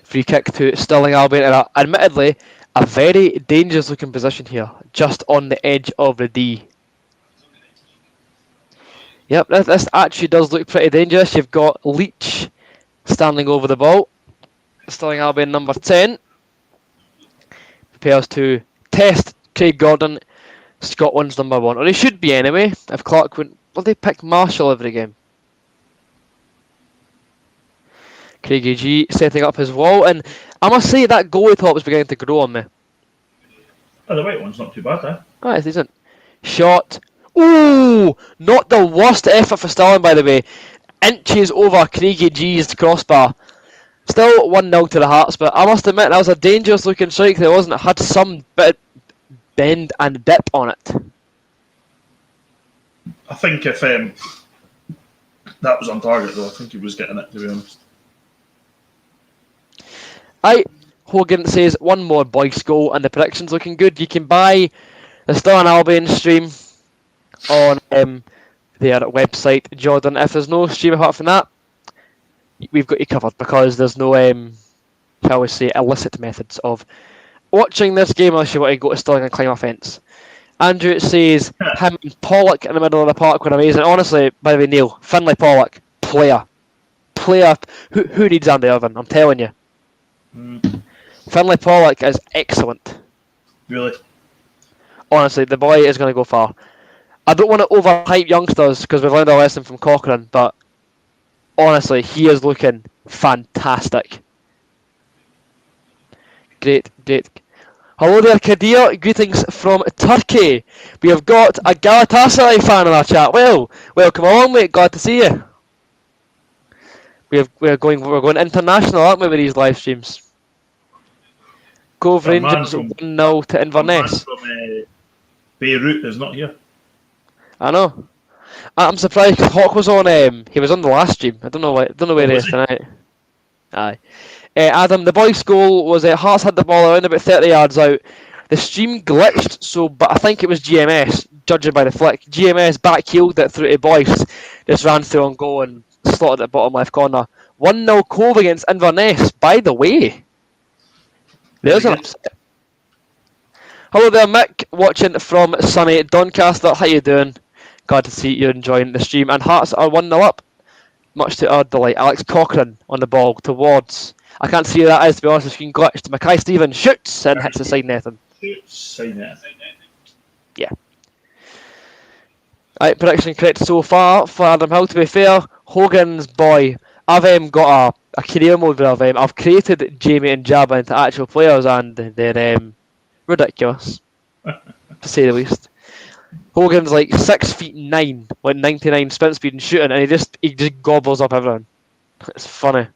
Free kick to Stirling Albion, and admittedly, a very dangerous looking position here, just on the edge of the D. Yep, this actually does look pretty dangerous. You've got Leach standing over the ball. Stirling Albion number 10 prepares to test Craig Gordon, Scotland's number 1. Or he should be anyway, if Clark wouldn't. Will they pick Marshall every game? Craigie G setting up his wall, and I must say that goalie top is beginning to grow on me. Oh, the white one's not too bad, eh? Oh, it isn't. Shot. Ooh! Not the worst effort for Stirling, by the way. Inches over Craigie G's crossbar. Still 1-0 to the Hearts, but I must admit that was a dangerous looking strike. There wasn't. It had some bit of bend and dip on it. I think if that was on target, though, I think he was getting it, to be honest. Hogan says one more Boyce goal and the prediction's looking good. You can buy the Stirling Albion stream on their website, Jordan. If there's no stream apart from that, we've got you covered, because there's no, shall we say, illicit methods of watching this game unless you want to go to Stirling and climb a fence. Andrew says him and Pollock in the middle of the park were amazing. Honestly, by the way, Neil, Finlay Pollock, player. Who needs Andy Irvine? I'm telling you. Finlay Pollock is excellent. Really? Honestly, the boy is going to go far. I don't want to overhype youngsters because we've learned a lesson from Cochrane, but honestly, he is looking fantastic. Great. Hello there, Kadir. Greetings from Turkey. We have got a Galatasaray fan in our chat. Well, welcome along, mate. Glad to see you. We're going international, aren't we, with these live streams? Cove Rangers 1-0 to Inverness. From Beirut is not here. I know. I'm surprised Hawk was on. He was on the last stream. I don't know where he is tonight. Aye. Adam, the Boyce goal was Hearts had the ball around about 30 yards out. The stream glitched, but I think it was GMS, judging by the flick. GMS backheeled it through to Boyce, just ran through on goal and slotted at the bottom left corner. 1-0 Cove against Inverness, by the way. There's an upset. Hello there, Mick, watching from sunny Doncaster. How you doing? Glad to see you enjoying the stream. And Hearts are 1-0 up, much to our delight. Alex Cochrane on the ball towards... I can't see who that is, to be honest. The screen glitched. Mackay Stevens shoots and hits the side netting. Yeah. Right, prediction correct so far for Adam Hill. To be fair, Hogan's boy. I've got a career mode where I've created Jamie and Jabba into actual players, and they're ridiculous, to say the least. Hogan's like 6'9", like 99 sprint speed and shooting, and he just gobbles up everyone. It's funny.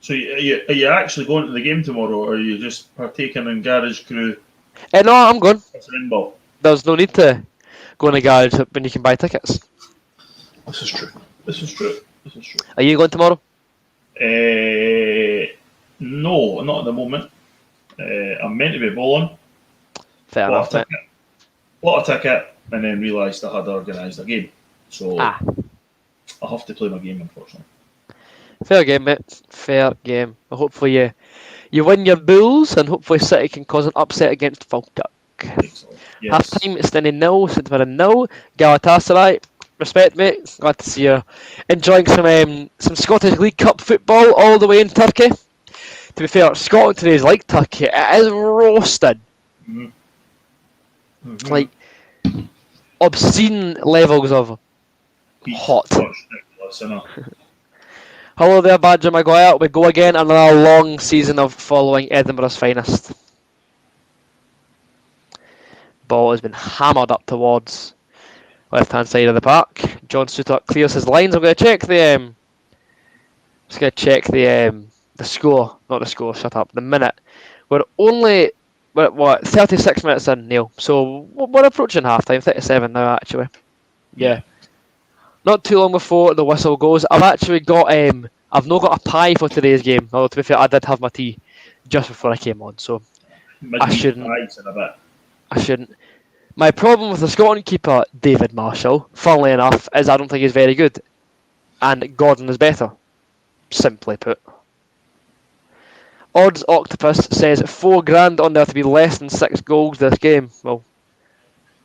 So are you actually going to the game tomorrow, or are you just partaking in Garage Crew No, I'm going. as an inball? There's no need to go in the garage when you can buy tickets. This is true. This is true. This is true. Are you going tomorrow? No, not at the moment. I'm meant to be bowling. Fair enough, mate. Bought a ticket, and then realised I had organised a game. So Ah, I'll have to play my game, unfortunately. fair game, mate. Fair game. Well, hopefully you win your bulls, and hopefully City can cause an upset against Falkirk. Excellent. Yes. Half time, it's 0, St Mirren 0. Galatasaray, respect, mate. Glad to see you enjoying some Scottish League Cup football all the way in Turkey. To be fair, Scotland today is like Turkey. It is roasted. Mhm. Mhm. Like, obscene levels of hot. Gosh, ridiculous, isn't it? Hello there, Badger Maguire. We go again, another long season of following Edinburgh's finest. Ball has been hammered up towards left-hand side of the park. John Suter clears his lines. I'm going to check the score. Not the score. Shut up. The minute. We're 36 minutes in, Neil. So we're approaching half-time. 37 now, actually. Yeah. Not too long before the whistle goes. I've actually got I've not got a pie for today's game. Although to be fair, I did have my tea just before I came on, so I shouldn't. I shouldn't. My problem with the Scotland keeper, David Marshall, funnily enough, is I don't think he's very good. And Gordon is better. Simply put. Odds Octopus says $4,000 on there to be less than 6 goals this game. Well,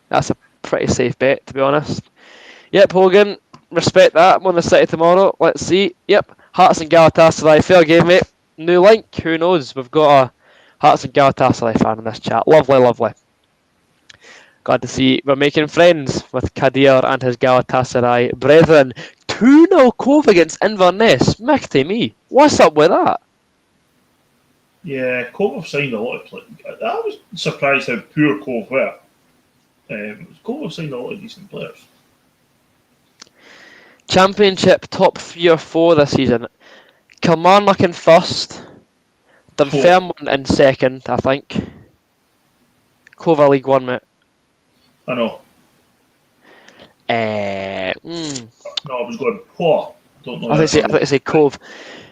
that's a pretty safe bet, to be honest. Yep, Hogan, respect that. I'm on the City tomorrow. Let's see. Yep, Hearts and Galatasaray. Fair game, mate. New link. Who knows? We've got a Hearts and Galatasaray fan in this chat. Lovely, lovely. Glad to see we're making friends with Kadir and his Galatasaray brethren. 2-0 Cove against Inverness. Mick me. What's up with that? Yeah, Cove have signed a lot of players. I was surprised how poor Cove were. Cove have signed a lot of decent players. Championship top 3 or 4 this season. Kilmarnock in first. Dunfermline in second, I think. Cove are League 1, mate. I know. No, I was going, don't know. I think they say Cove.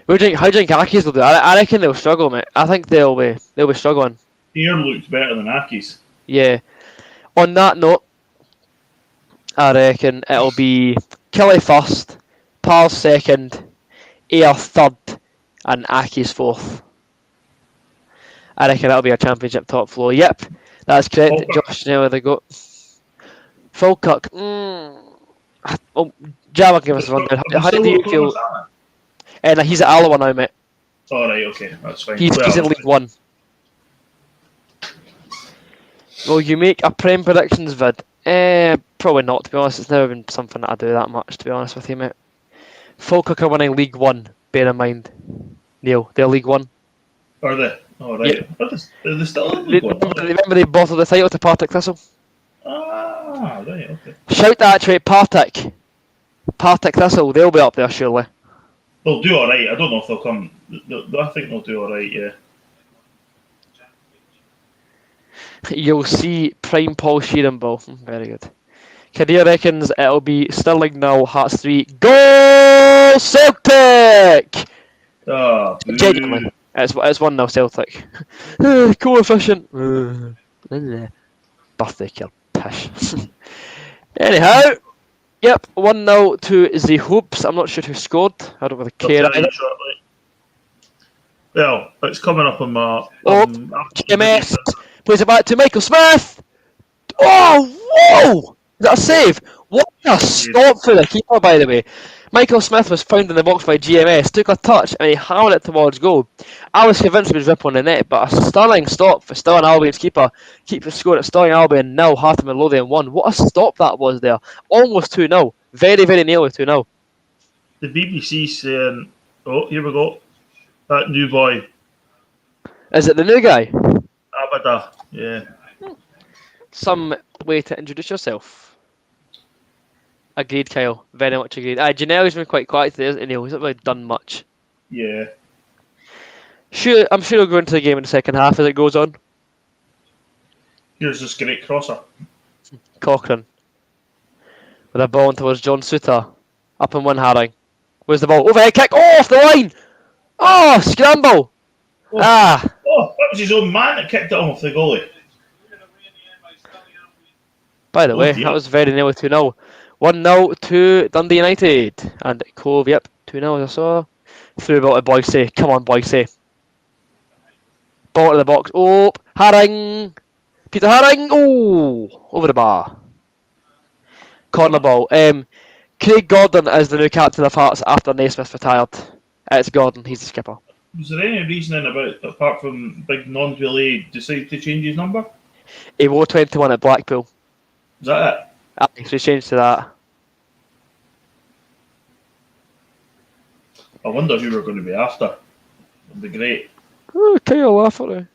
How do you think Aki's will do? I reckon they'll struggle, mate. I think they'll be struggling. Here looked better than Aki's. Yeah. On that note, I reckon it'll be Killie first, Pals second, Ayr third, and Aki's fourth. I reckon that'll be a championship top floor. Yep, that's correct. Falkirk. Josh, there they go. Falkirk. Java give us a rundown. How do you feel? He's at Alloa now, mate. Alright, okay, that's fine. He's in League 1. Will you make a Prem predictions vid? Probably not, to be honest. It's never been something that I do that much, to be honest with you, mate. Falkirk are winning League 1, bear in mind. Neil, they're League 1. Are they? Alright. Yeah. Are they still in League 1? Remember they bottled the title to Partick Thistle? Ah, right, okay. Shout that actually, Partick Thistle, they'll be up there surely. They'll do alright. I don't know if they'll come. I think they'll do alright, yeah. You'll see prime Paul Sheeran ball. Very good. Kadir reckons it'll be Stirling 0, Hearts 3. Go Celtic! Ah, Genuinely. It's 1-0 Celtic. Coefficient. Birthday kill. Pish. Anyhow. Yep, 1-0 to the Hoops. I'm not sure who scored. I don't really care. Well, it's coming up on my... GMS plays it back to Michael Smith. Oh, whoa! Is that a save? What a stop for the keeper, by the way. Michael Smith was found in the box by GMS, took a touch, and he hammered it towards goal. I was convinced he was rip on the net, but a stunning stop for Stirling Albion's keeper. Keeper scored at Stirling Albion 0, Hearts and Lothian 1. What a stop that was there. Almost 2-0. Very, very nearly 2-0. The BBC saying, oh, here we go. That new boy. Is it the new guy? Abada, yeah. Some way to introduce yourself. Agreed, Kyle. Very much agreed. Janelle's been quite quiet today, isn't he? Neil? He's not really done much. Yeah. Sure, I'm sure he'll go into the game in the second half as it goes on. Here's this great crosser. Cochrane with a ball in towards John Suter. Up in one Haring. Where's the ball? Overhead kick. Oh, off the line! Oh, scramble! Oh, Ah! that was his own man that kicked it off the goalie. By the way, Dear. that was very nearly 2-0. 1-0 to Dundee United. And Cove, yep, 2-0 as I saw. Through ball to Boyce. Come on, Boyce. Ball to the box. Oh, Haring! Peter Haring! Oh! Over the bar. Corner ball. Craig Gordon is the new captain of Hearts after Naismith retired. It's Gordon, he's the skipper. Was there any reasoning about, apart from big non-relay, decide to change his number? He wore 21 at Blackpool. Is that it? So he changed to that. I wonder who we're going to be after. It'd be great. Oh, Kyle Lafferty.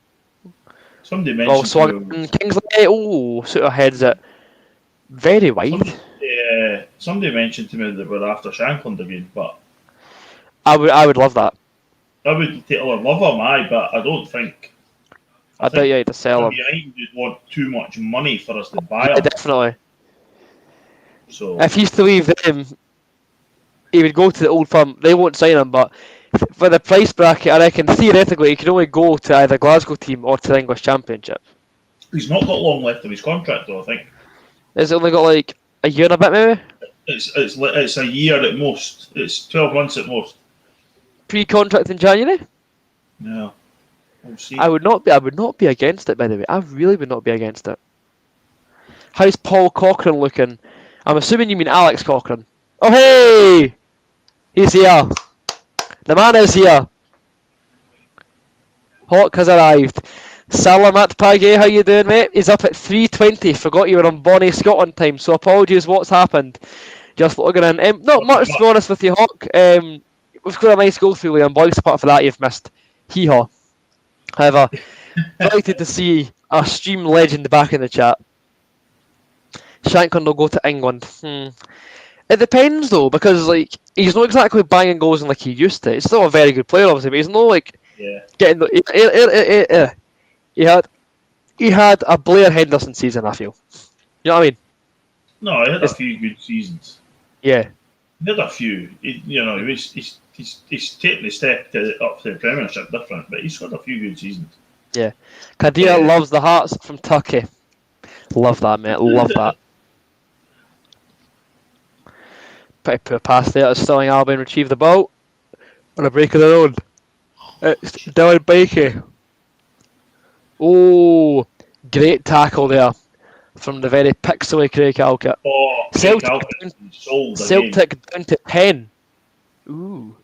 Somebody Oh, mentioned Swan Kingsley. Oh, Suter heads it very wide. somebody mentioned to me that we're after Shankland again, but I would love that. I would love him, but I don't think. I doubt you had to sell him. United would want too much money for us to buy Yeah, him. definitely. So If he's to leave them, he would go to the Old Firm. They won't sign him, but for the price bracket, I reckon theoretically he could only go to either Glasgow team or to the English Championship. he's not got long left of his contract, though. I think Has it only got like a year and a bit, maybe? it's a year at most. It's 12 months at most. Pre-contract in January. Yeah, we'll see. I would not be against it, by the way. I really would not be against it. How's Paul Cochrane looking? I'm assuming you mean Alex Cochrane. Oh hey! He's here. The man is here. Hawk has arrived. Salamat Page, how you doing, mate? He's up at 3:20. Forgot you were on Bonnie Scotland time, so apologies. What's happened? Just logging in. Not much, to be honest with you, Hawk. We've scored a nice goal through Liam Boyce. Apart from that, you've missed. Hee-haw. However, delighted to see our stream legend back in the chat. Shankland will go to England. It depends though, because like he's not exactly banging goals like he used to. He's still a very good player, obviously, but he's not like getting the. He had a Blair Henderson season, I feel. You know what I mean? No, he had a few good seasons. Yeah. He had a few. He's taken the step up to the Premiership different, but he's got a few good seasons. Yeah. Kadir loves the Hearts from Turkey. Love that, mate. Love that. Pretty poor pass there as Stirling Albion retrieve the ball on a break of their own. It's Dylan Bakey. Oh, great tackle there from the very pixely Craig Halkett. Oh, Celtic down to 10. Ooh.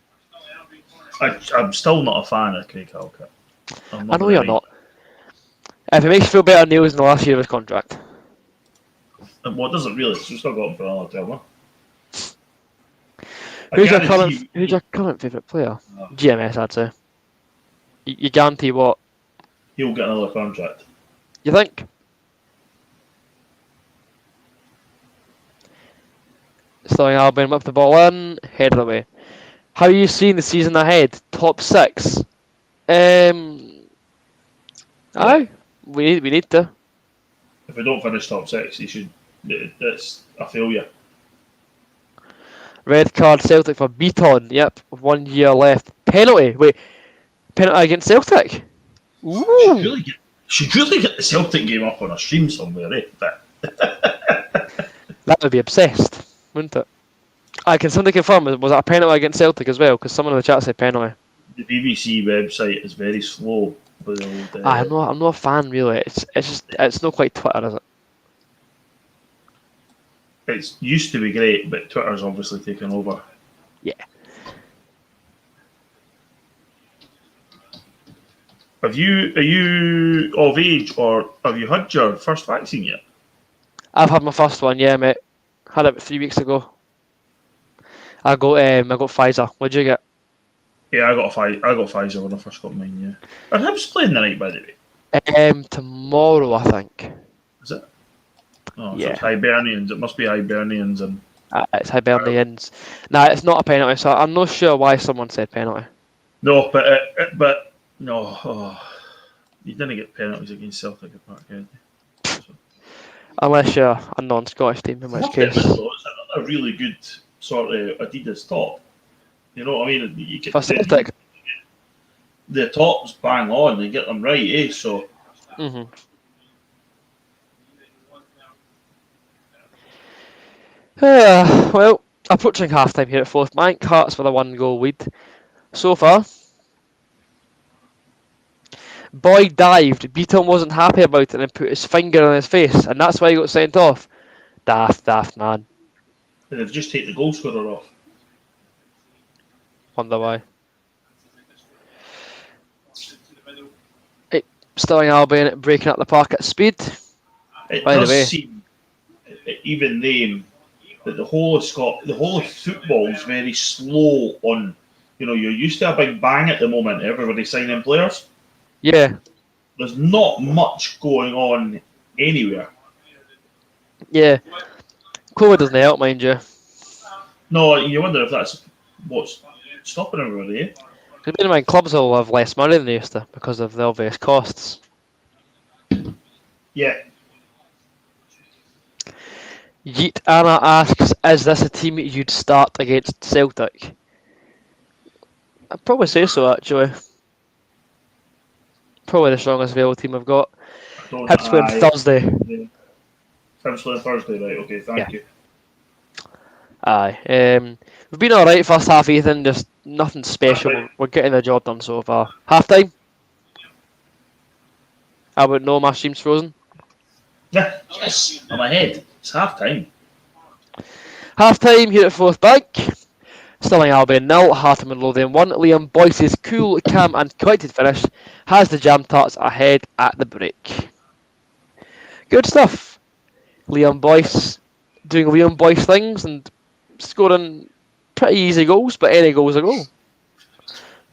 I'm still not a fan of Craig Halkett. I know you're not. If it makes you feel better, Neil's in the last year of his contract. Well, it doesn't really. We've still got him for another 12 months. Who's your current favourite player? No. GMS, I'd say. You guarantee what? He'll get another contract. You think? Stirling Albion whip the ball in, headed away. How are you seeing the season ahead? Top 6? Aye. We need to. If we don't finish top 6, he should. It's a failure. Red card Celtic for Beaton. Yep, 1 year left. Penalty. Wait, penalty against Celtic? Ooh. Should really get the Celtic game up on a stream somewhere, eh? That would be obsessed, wouldn't it? I can somebody confirm, was that a penalty against Celtic as well? Because someone in the chat said penalty. The BBC website is very slow. I'm not a fan really. It's not quite Twitter, is it? It used to be great, but Twitter's obviously taken over. Yeah. Are you of age, or have you had your first vaccine yet? I've had my first one, yeah, mate. Had it about 3 weeks ago. I got Pfizer. What'd you get? Yeah, I got Pfizer when I first got mine. Yeah. Are Hibs playing tonight, by the way? Tomorrow, I think. Is it? Oh, yeah. So it's Hibernians. It must be Hibernians and. It's Hibernians. Nah, it's not a penalty. So I'm not sure why someone said penalty. No, but No, you didn't get penalties against Celtic at Parkhead. So. Unless you're a non-Scottish team, in I which have to case. admit, though, it's a really good sort of Adidas top. You know what I mean? You get For Celtic. the tops bang on, they get them right, eh? So. Mm-hmm. Well, approaching half-time here at Fourth Bank. Hearts with a 1-goal lead so far. Boyd dived. Beaton wasn't happy about it and put his finger on his face, and that's why he got sent off. Daft man. And they've just taken the goal scorer off. Wonder why. Stirling Albion breaking up the park at speed. It By the does way, seem, even them, that the whole of football is very slow on. You know, you're used to a big bang at the moment. Everybody signing players. yeah, There's not much going on anywhere. yeah. COVID doesn't help, mind you. No, you wonder if that's what's stopping everybody. Eh? Because bear in mind, clubs will have less money than they used to because of the obvious costs. Yeah. Yeet Anna asks, is this a team you'd start against Celtic? I'd probably say so, actually. Probably the strongest available team I've got. I don't. Hibs play on Thursday. Potentially Thursday, right? Okay, thank you. Aye. We've been alright first half, Ethan. Just nothing special. Right. We're getting the job done so far. Half time? I wouldn't know, my stream's frozen. Yeah, yes, I'm ahead. It's half time. Half time here at Fourth Bank. Stirling Albion 0, Heart and Lothian 1. Liam Boyce's cool, calm and collected finish has the Jam Tarts ahead at the break. Good stuff. Liam Boyce doing Liam Boyce things and scoring pretty easy goals, but any goal's a goal.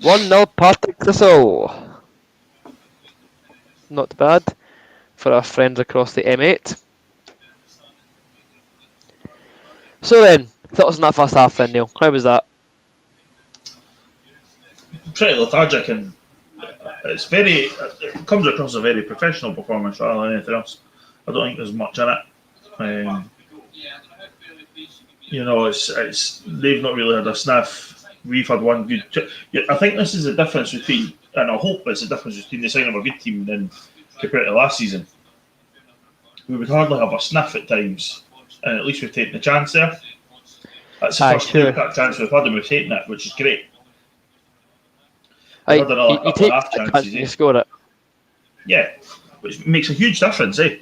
1-0 Partick Thistle. Not bad for our friends across the M8. So then, thoughts on that first half then, Neil? How was that? Pretty lethargic, and it's very. It comes across a very professional performance rather than anything else. I don't think there's much in it. You know, it's they've not really had a sniff. We've had one good. I think this is the difference between, and I hope it's the difference between the sign of a good team than compared to last season. We would hardly have a sniff at times, and at least we've taken the chance there. That's the first clear-cut chance we've had, and we've taken it, which is great. You take half chances, you score it. Yeah, which makes a huge difference, eh?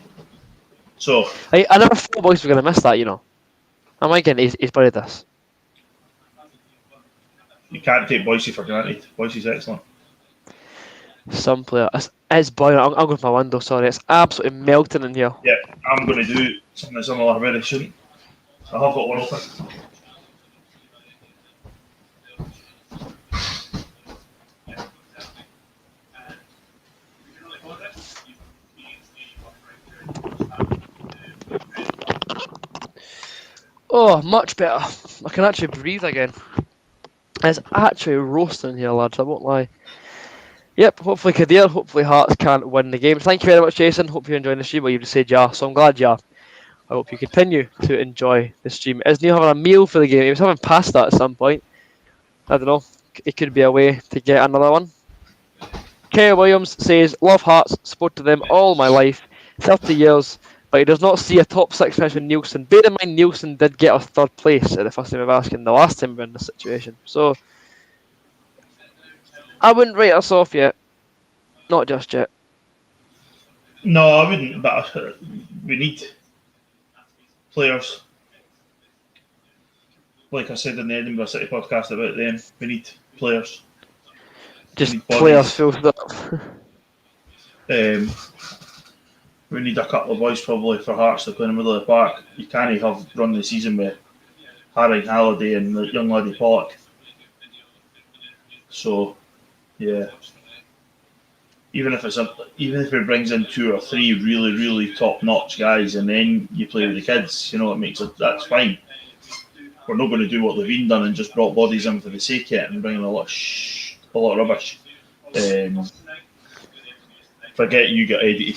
So I never thought boys were going to miss that, you know. Am I getting he's buried this? you can't take Boise for granted. Boise's excellent. Some player. It's boiling. I'm going to my window, sorry. It's absolutely melting in here. Yeah, I'm going to do something similar very soon. I have got one open. Oh, much better. I can actually breathe again. It's actually roasting here, lads. I won't lie. Yep, hopefully Kadir, hopefully Hearts can't win the game. Thank you very much, Jason. Hope you're enjoying the stream. Well, you just said yeah, so I'm glad yeah. I hope you continue to enjoy the stream. Is Neil having a meal for the game? He was having pasta at some point. I don't know. It could be a way to get another one. Kay Williams says, love Hearts, supported them all my life, 30 years, but he does not see a top 6 finish with Nielsen. Bear in mind, Nielsen did get us 3rd place at the first time of asking the last time we were in this situation. So, I wouldn't write us off yet. Not just yet. No, I wouldn't, but we need players. Like I said in the Edinburgh City podcast about them, we need players. Just players full stop. We need a couple of boys probably for Hearts to play in the middle of the park. You can't have run the season with Harry Halliday and the young laddie Pollock. So, yeah. Even if it brings in 2 or 3 really, really top-notch guys, and then you play with the kids, you know, that's fine. We're not going to do what Levine done and just brought bodies in for the sake of it and bringing a lot of rubbish. Forget you got edited.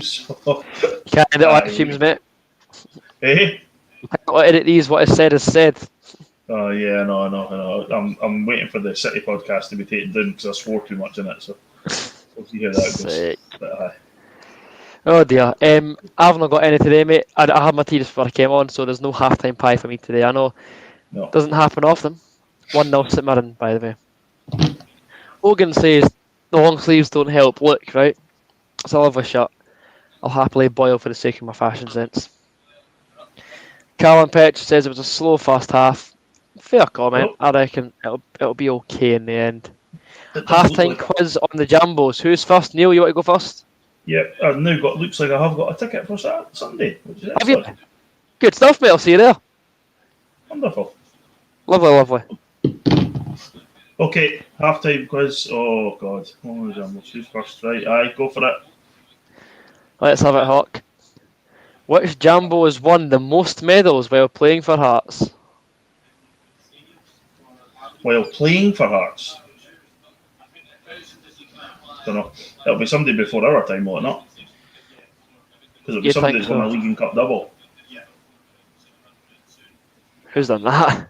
So, Can't edit live streams, mate. eh? Can't edit these. What is said is said. Oh yeah, I know. I'm waiting for the City podcast to be taken down because I swore too much in it. So we'll see how that goes. Sick. But, Oh dear. I've not got any today, mate. I had my tea just before I came on, so there's no half-time pie for me today. I know no. doesn't happen often. 1-0 St Mirren, by the way. Hogan says the long sleeves don't help. Look, right? It's a lovely shot. I'll happily boil for the sake of my fashion sense. Callum Petch says it was a slow first half. Fair comment. Nope. I reckon it'll be okay in the end. It doesn't Half-time look like quiz on the Jambos. Who's first? Neil, you want to go first? Yep, I've now got. Looks like I have got a ticket for Sunday, which is Have you? excellent. Good stuff, mate. I'll see you there. Wonderful. Lovely, lovely. Okay, half-time quiz. Oh God, who's first? Right, aye, go for it. Let's have it, Hawk. Which Jambo has won the most medals while playing for Hearts? While playing for Hearts. Don't know. It'll be somebody before our time, will it not? Because it'll be You'd somebody think that's won a so. League and Cup double. Who's done that?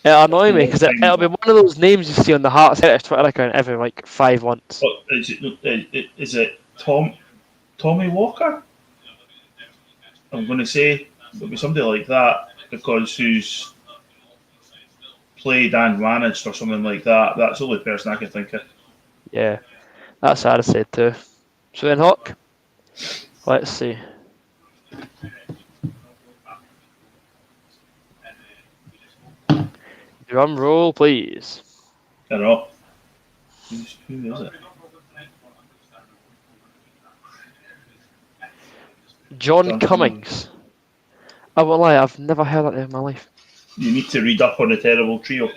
It'll annoy me because it'll be one of those names you see on the Hearts Heritage Twitter account every like 5 months. But is it Tommy Walker? I'm going to say it'll be somebody like that because who's played and managed or something like that. That's the only person I can think of. Yeah, that's what I'd said too. So then, Hawk, let's see. Drum roll, please. I don't know. Who is it? John Cummings. I won't lie, I've never heard that name in my life. You need to read up on the terrible trio.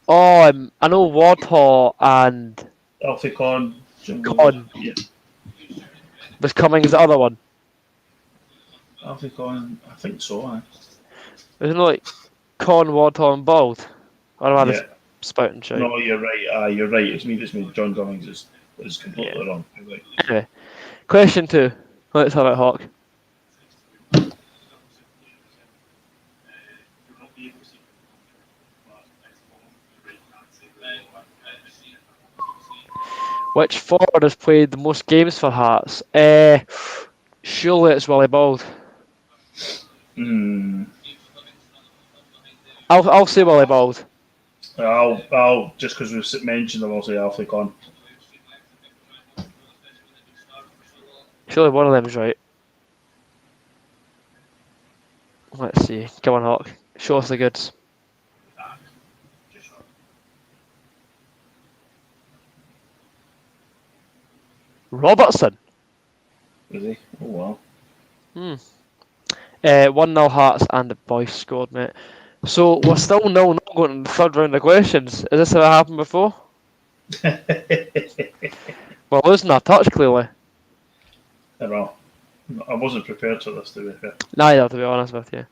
Oh, I know Wardhaw and Alfie Con. Con. Yeah. Was Cummings the other one? Alfie Con, I think so. Aye. There's no like Con, Wardhaw and Bald. Or am I just Yeah. spouting shit? No, you're right. You're right. It's me that's made John Cummings is completely wrong. You're right. Anyway, question 2. Let's have it, Hawk. Which forward has played the most games for Hearts? Surely it's Willie Bald. I'll say Willie Bald. I'll just because we've mentioned them, I'll say Alfie Con. Surely one of them's right. Let's see. Come on, Hawk. Show us the goods. Robertson. Is he? Oh wow. 1-0 Hearts and the boys scored, mate. So we're still 0-0 going to the third round of questions. Is this ever happened before? We're losing our touch, clearly. I know. I wasn't prepared for this, to be fair. Neither, to be honest with you.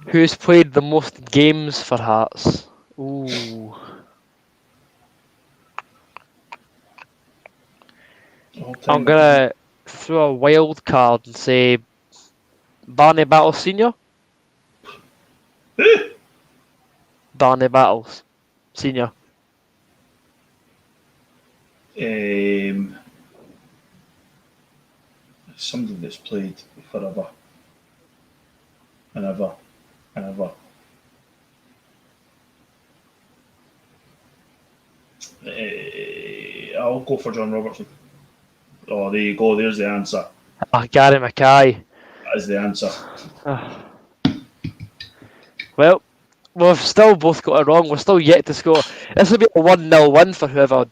Who's played the most games for Hearts? Ooh. I'm going to throw a wild card and say Barney Battles Senior? Who? Barney Battles Senior. Somebody that's played forever and ever and ever. I'll go for John Robertson. Oh, there you go. There's the answer. Gary Mackay. That is the answer. Well, we've still both got it wrong. We're still yet to score. This will be a 1-0 win for whoever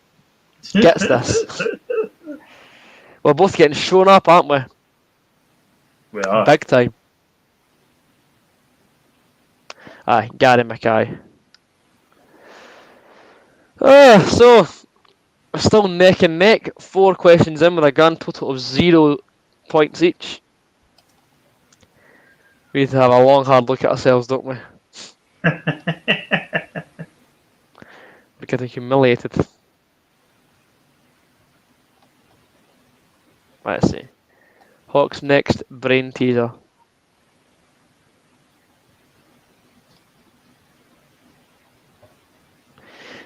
gets this. We're both getting shown up, aren't we? We are. Big time. Aye, Gary Mackay. So we're still neck and neck. 4 questions in with a grand total of 0 points each. We need to have a long, hard look at ourselves, don't we? We're getting humiliated. Let's see. Hawks next, brain teaser.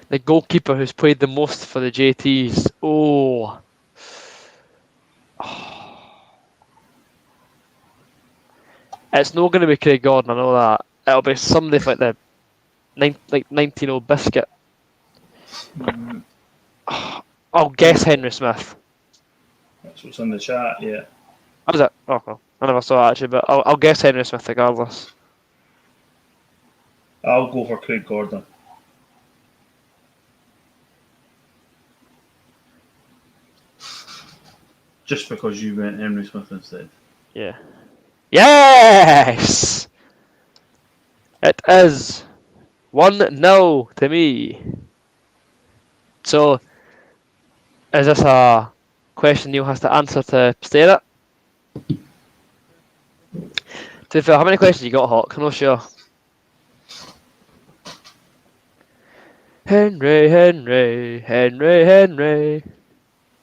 The goalkeeper who's played the most for the JTs. Oh. It's not going to be Craig Gordon, I know that. It'll be somebody like the 19-year-old biscuit. I'll guess Henry Smith. That's what's in the chat, yeah. What is it? Oh, well, I never saw it actually, but I'll guess Henry Smith regardless. I'll go for Craig Gordon. Just because you went Henry Smith instead. Yeah. Yes! It is 1-0 to me. So, is this a question Neil has to answer to stay it? To be fair, how many questions you got, Hawk? I'm not sure. Henry.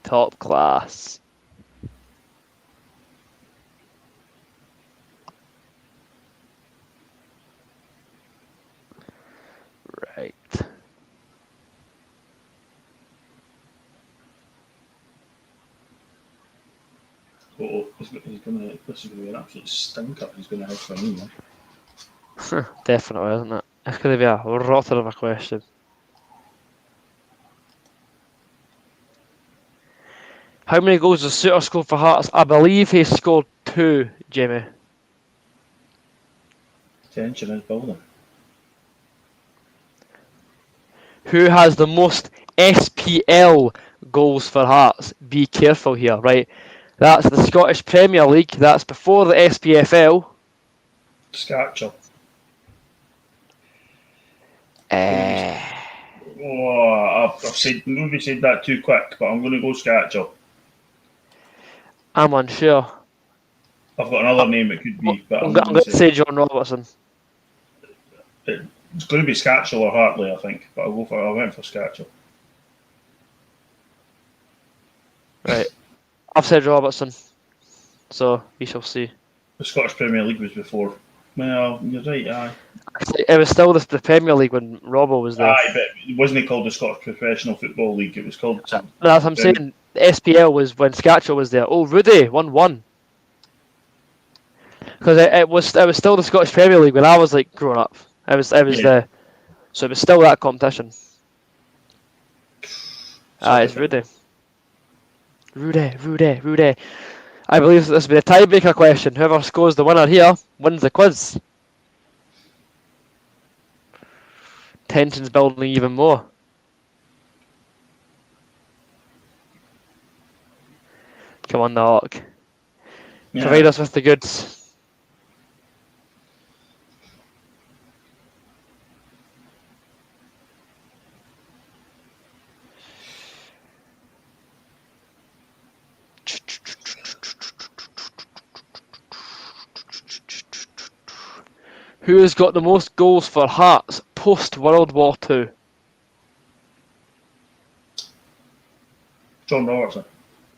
Top class. Right. Oh, this is going to be an absolute stinker. He's going to have for me, man. Definitely, isn't it? It's going to be a rotter of a question. How many goals does Suter score for Hearts? I believe he scored 2, Jamie. Tension is building. Who has the most SPL goals for Hearts? Be careful here, right? That's the Scottish Premier League. That's before the SPFL. Scatcher. I've said maybe said that too quick, but I'm going to go Scatcher. I'm unsure. I've got another name it could be, but I'm going to say John Robertson. It's going to be Scatchell or Hartley, I think, but I went for Scatchell. Right. I've said Robertson. So, we shall see. The Scottish Premier League was before. Well, you're right, aye. It was still the Premier League when Robbo was there. Aye, but it wasn't called the Scottish Professional Football League. It was called something. No, that's what I'm saying. The SPL was when Scatchell was there. Oh, Rudy, 1-1. Because it was still the Scottish Premier League when I was like growing up. It was Yeah. so it was still that competition. It's Rudy. Rudy. I believe this will be a tiebreaker question. Whoever scores the winner here wins the quiz. Tension's building even more. Come on, the Hawk. Yeah. Provide us with the goods. Who has got the most goals for Hearts post World War II? John Robertson.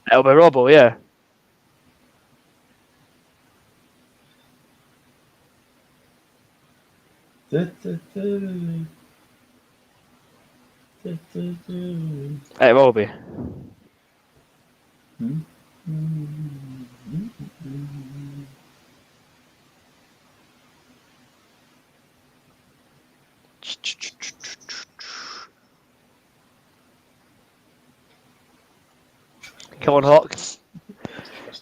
It'll be Robbo, yeah. It will be. Come on, Hawks.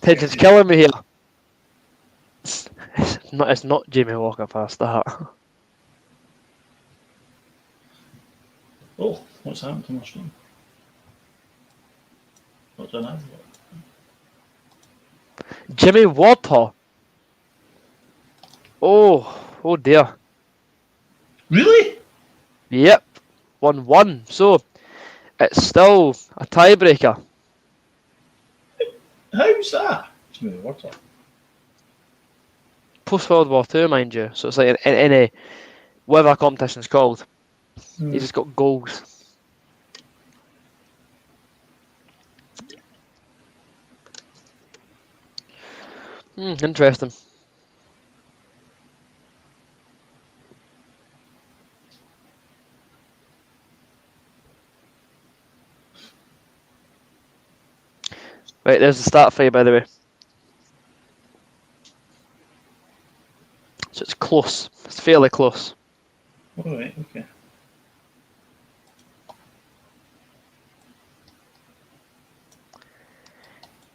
Tension's killing me here. It's not Jamie Walker past that. Oh, what's happened to my screen? What's done that? Jimmy Walter. Oh dear. Really? Yep. 1-1. So, It's still a tiebreaker. How's that? It's moving words up. Post World War II, mind you. So it's like in any whatever competition's called. He's just got goals. Interesting. Right, there's the start for you, by the way. So it's close. It's fairly close. Alright, okay.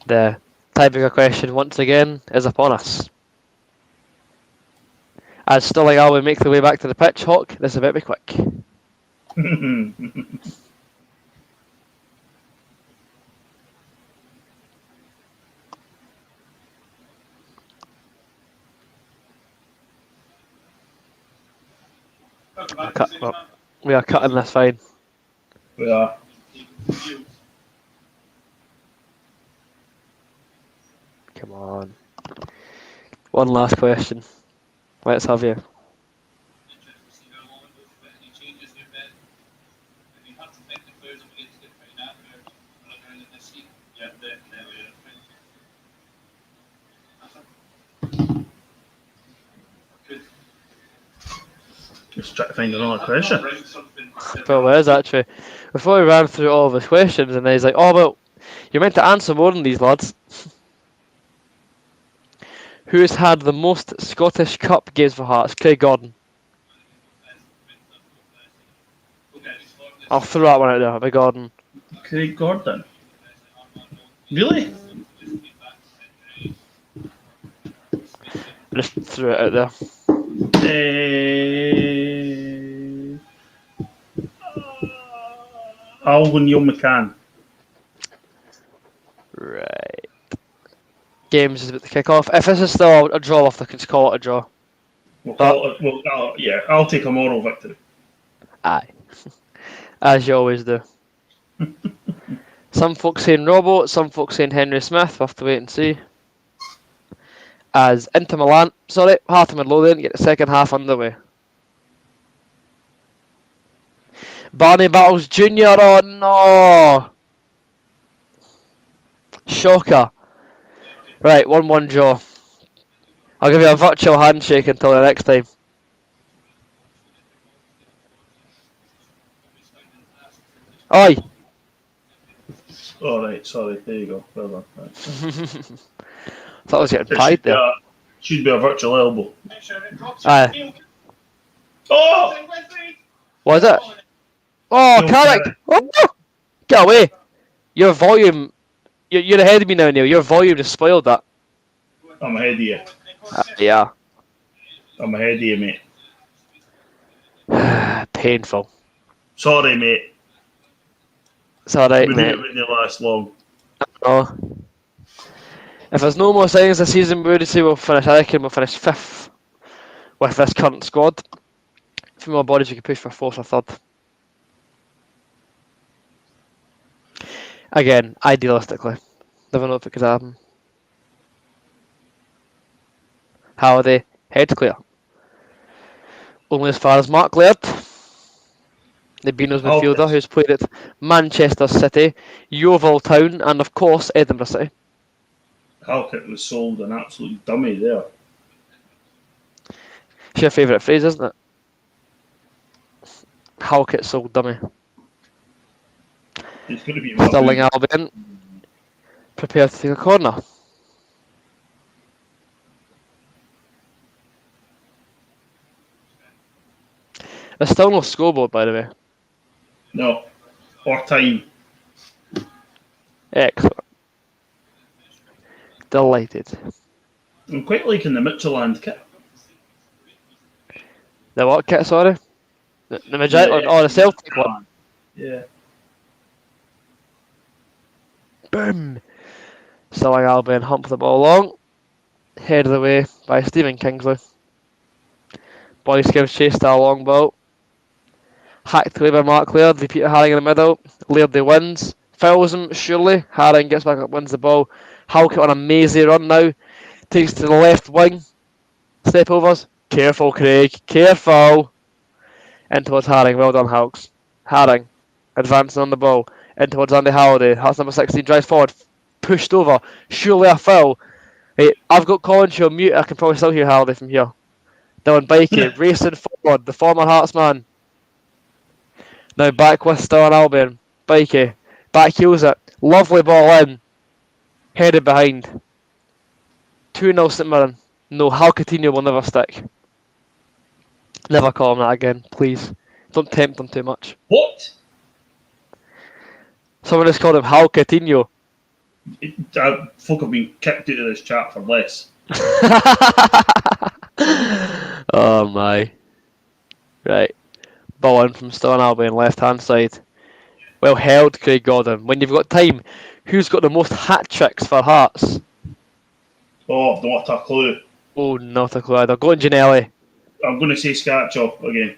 The tiebreaker question once again is upon us. As Stirling Albion make their way back to the pitch, Hawk, this better be quick. We are cutting this fine. We are. Come on. One last question. Let's have you. Just try to find another question. Well, there is actually. Before we ran through all of his questions, and then he's like, "Oh well, you're meant to answer more than these lads." Who's had the most Scottish Cup games for Hearts? Craig Gordon. I'll throw that one out there. By Gordon. Craig Gordon. Really? I just threw it out there. Albion Neil McCann. Right. Games is about to kick off. If this is still a draw, off, I can just call it a draw. I'll take a moral victory. Aye. As you always do. Some folks saying Robbo, some folks saying Henry Smith. We'll have to wait and see. As Inter Milan, half of Midlothian get the second half underway. Barney Battles Jr. Oh no! Shocker. Right, 1-1 draw. I'll give you a virtual handshake until the next time. Oi! Alright, sorry, there you go. Well done. Right. Thought I was getting pied there. Should be a virtual elbow. Aye. Oh! What is it? Oh, No, Carrick! Oh, get away! Your volume... You're ahead of me now, Neil. Your volume just spoiled that. I'm ahead of you. Yeah. I'm ahead of you, mate. Painful. Sorry, mate. It's alright, We mate. knew it wouldn't last long. Oh. If there's no more signings this season, we would say I reckon we'll finish 5th with this current squad. A few more bodies we could push for 4th or 3rd. Again, idealistically. Never know if it could happen. How are they? Head clear. Only as far as Mark Laird, the Beano's midfielder who's played at Manchester City, Yeovil Town, and of course Edinburgh City. Halkett was sold an absolute dummy there. It's your favourite phrase, isn't it? Halkett sold dummy. He's going to be Stirling Albion, prepare to take a corner. There's still no scoreboard, by the way. No. Or time. Excellent. Delighted. I'm quite liking the Mitchelland kit. The what kit, sorry? The Magellan one? Oh, the Celtic one. Yeah. Boom! Stirling Albion hump the ball along. Headed away by Stephen Kingsley. Boyce gives chase to a long ball. Hacked away by Mark Laird. They Peter Haring in the middle. Laird wins. Fouls him, surely. Haring gets back up, wins the ball. Halkett on a mazy run now. Takes to the left wing. Step overs. Careful, Craig. Careful. In towards Haring. Well done, Halks. Haring advancing on the ball. In towards Andy Halliday. Hearts number 16 drives forward. Pushed over. Surely a foul. Hey, I've got Colin Shaw mute. I can probably still hear Halliday from here. Dylan Bikey racing forward. The former Hearts man. Now back with Stirling Albion. Bikey. Back heels it. Lovely ball in. Headed behind. 2-0 St Mirren. No, Hal Coutinho will never stick. Never call him that again, please. Don't tempt him too much. What? Someone just called him Hal Coutinho. Folk have been kicked out of this chat for less. Oh my. Right. Ball in from Stirling Albion, left hand side. Well held, Craig Gordon. When you've got time, who's got the most hat tricks for Hearts? Oh, not a clue. Oh, not a clue either. Go on, Gianelli. I'm going to say Scatchaw again.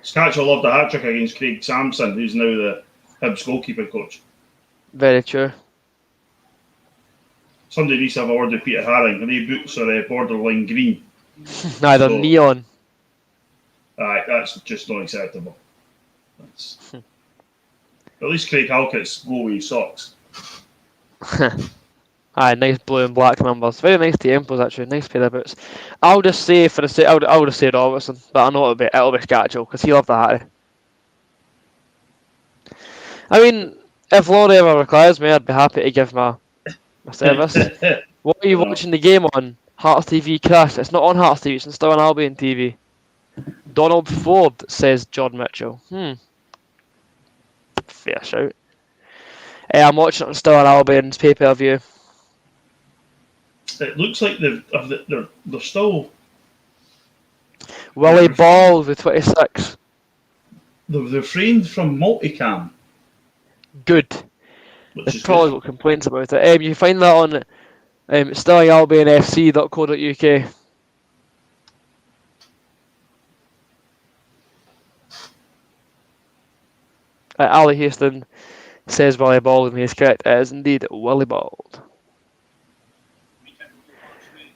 Scatchaw loved a hat trick against Craig Sampson, who's now the Hibs goalkeeper coach. Very true. Somebody needs to have a word with Peter Haring. And they boots are borderline green. Neither neon. Aye, that's just not acceptable. That's... At least Craig Halkett's go with his socks. Aye, nice blue and black numbers. Very nice tempos actually. Nice pair of boots. I'll just say for the sake, I'll just say Robertson, but I know it'll be Scatchell because he loved the hat. I mean, if Laurie ever requires me, I'd be happy to give my service. What are you watching the game on? Hearts TV Crash. It's not on Hearts TV. It's still on Albion TV. Donald Ford, says John Mitchell. Fair shout. I'm watching it on still on Albion's pay-per-view. It looks like they're still... Willie Ball with 26. They've refrained from multicam. Good. There's probably got complaints about it. You can find that on stirlingalbionfc.co.uk. Ali Houston says Willie Bald, and he is correct. It is indeed Willie Bald.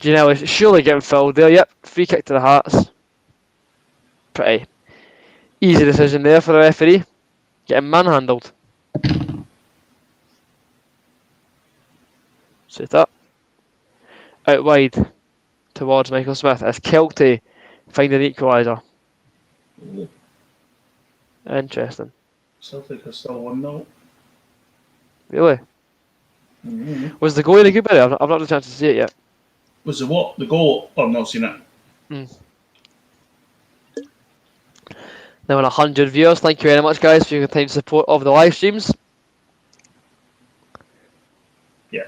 Gianelli surely getting filled there. Yep, free kick to the Hearts. Pretty easy decision there for the referee. Getting manhandled. Set up. Out wide towards Michael Smith as Kelty find an equaliser. Interesting. Celtic are still 1-0. Really? Mm-hmm. Was the goal any good by there? I've not had a chance to see it yet. Was the what? The goal? I've not seen it. Now on 100 viewers, thank you very much guys for your continued support of the live streams. Yeah.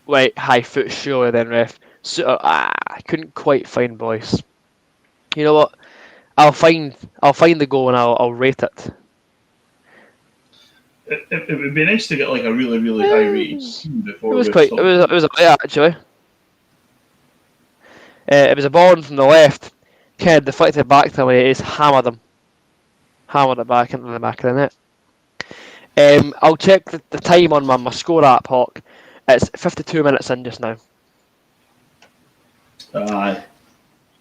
Wait, high foot surely then, ref. I couldn't quite find voice. You know what? I'll find the goal and I'll rate it. It would be nice to get like a really, really high rated before it was a bit actually. It was a ball from the left, kind of deflected back to me. It's hammered it back into the back of the net. I'll check the time on my score app, Hawk. It's 52 minutes in just now. Aye.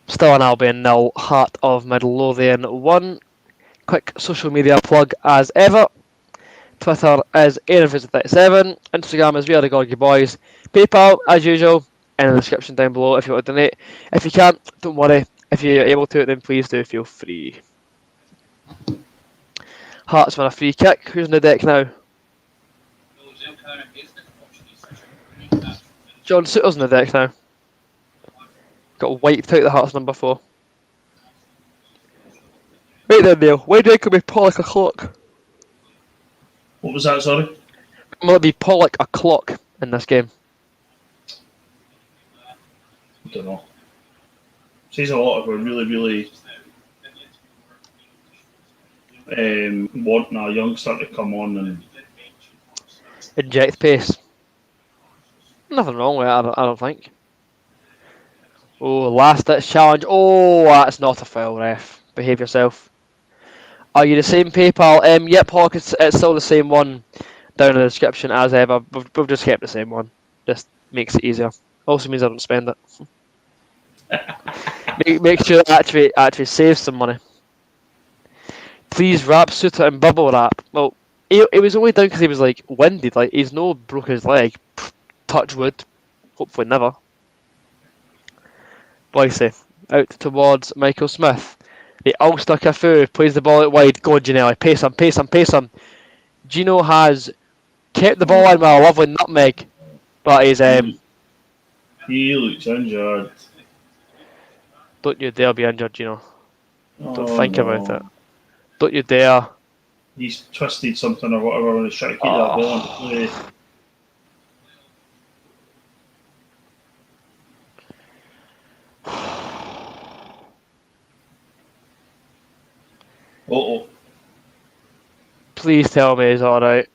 Still an Albion 0, Heart of Midlothian 1. Quick social media plug as ever. Twitter is AaronFizzy37. Instagram is We Are The Gorgie Boys. PayPal, as usual, in the description down below if you want to donate. If you can't, don't worry. If you're able to, then please do feel free. Hearts win a free kick. Who's on the deck now? John Sutter's on the deck now. Got wiped out the Hearts number 4. Wait there, Neil. Why do I call me Pollock a clock? What was that, sorry? Will it be Pollock a clock in this game? I don't know. Says a lot of a really, really wanting a youngster to come on and inject pace. Nothing wrong with it, I don't think. Oh, last ditch challenge. Oh, that's not a foul, ref. Behave yourself. Are you the same PayPal? Yep, Hawk, it's still the same one down in the description as ever. We've just kept the same one. Just makes it easier. Also means I don't spend it. Make sure it actually saves some money. Please wrap Suter in bubble wrap. Well, it was only down because he was like winded. Like he's no broke his leg. Touch wood. Hopefully never. Boycey out towards Michael Smith. The Ulster Cafu plays the ball out wide. Go on, Ginelli. Pace him, pace him, pace him. Gino has kept the ball in with a lovely nutmeg, but he's He looks injured. Don't you dare be injured, Gino. Don't Oh, think no. about it. Don't you dare. He's twisted something or whatever when he's trying to keep that ball into play. Uh-oh. Please tell me he's alright.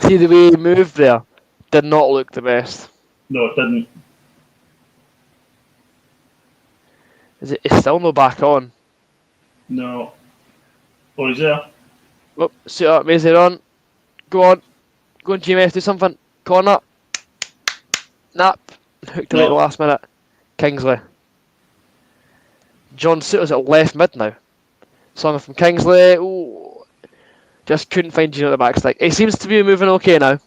See the way he moved there? Did not look the best. No, it didn't. It's still no back on. No. Oh, he's there. Oh, suit up, Maisie on. Go on. Go on, GMS, do something. Corner. Nap. Hooked away at the last minute. Kingsley. John Suter's at left mid now. Something from Kingsley. Ooh. Just couldn't find Gino at the back stick. He seems to be moving okay now.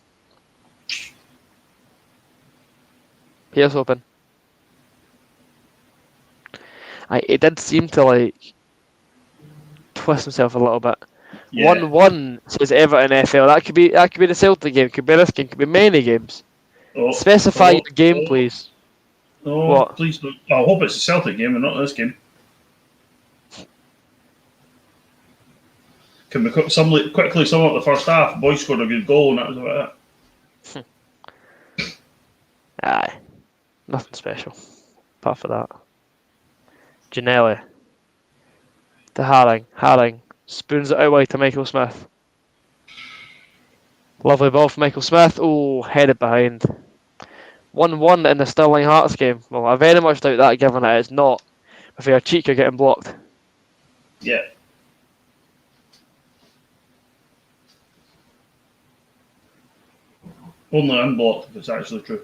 Here's open. He did seem to like twist himself a little bit. 1-1 says Everton FL. That could be the Celtic game. Could be this game. Could be many games. Specify your game, please. Oh, what? Please don't. I hope it's a Celtic game and not this game. Can we quickly sum up the first half? Boys scored a good goal and that was about it. Aye. Nothing special. Apart from that. Ginelli. To Haring. Haring. Spoons it out wide to Michael Smith. Lovely ball for Michael Smith. Oh, headed behind. 1-1 in the Stirling Hearts game. Well, I very much doubt that given it is not. If you're cheek, you're getting blocked. Yeah. Only unblocked if it's actually true.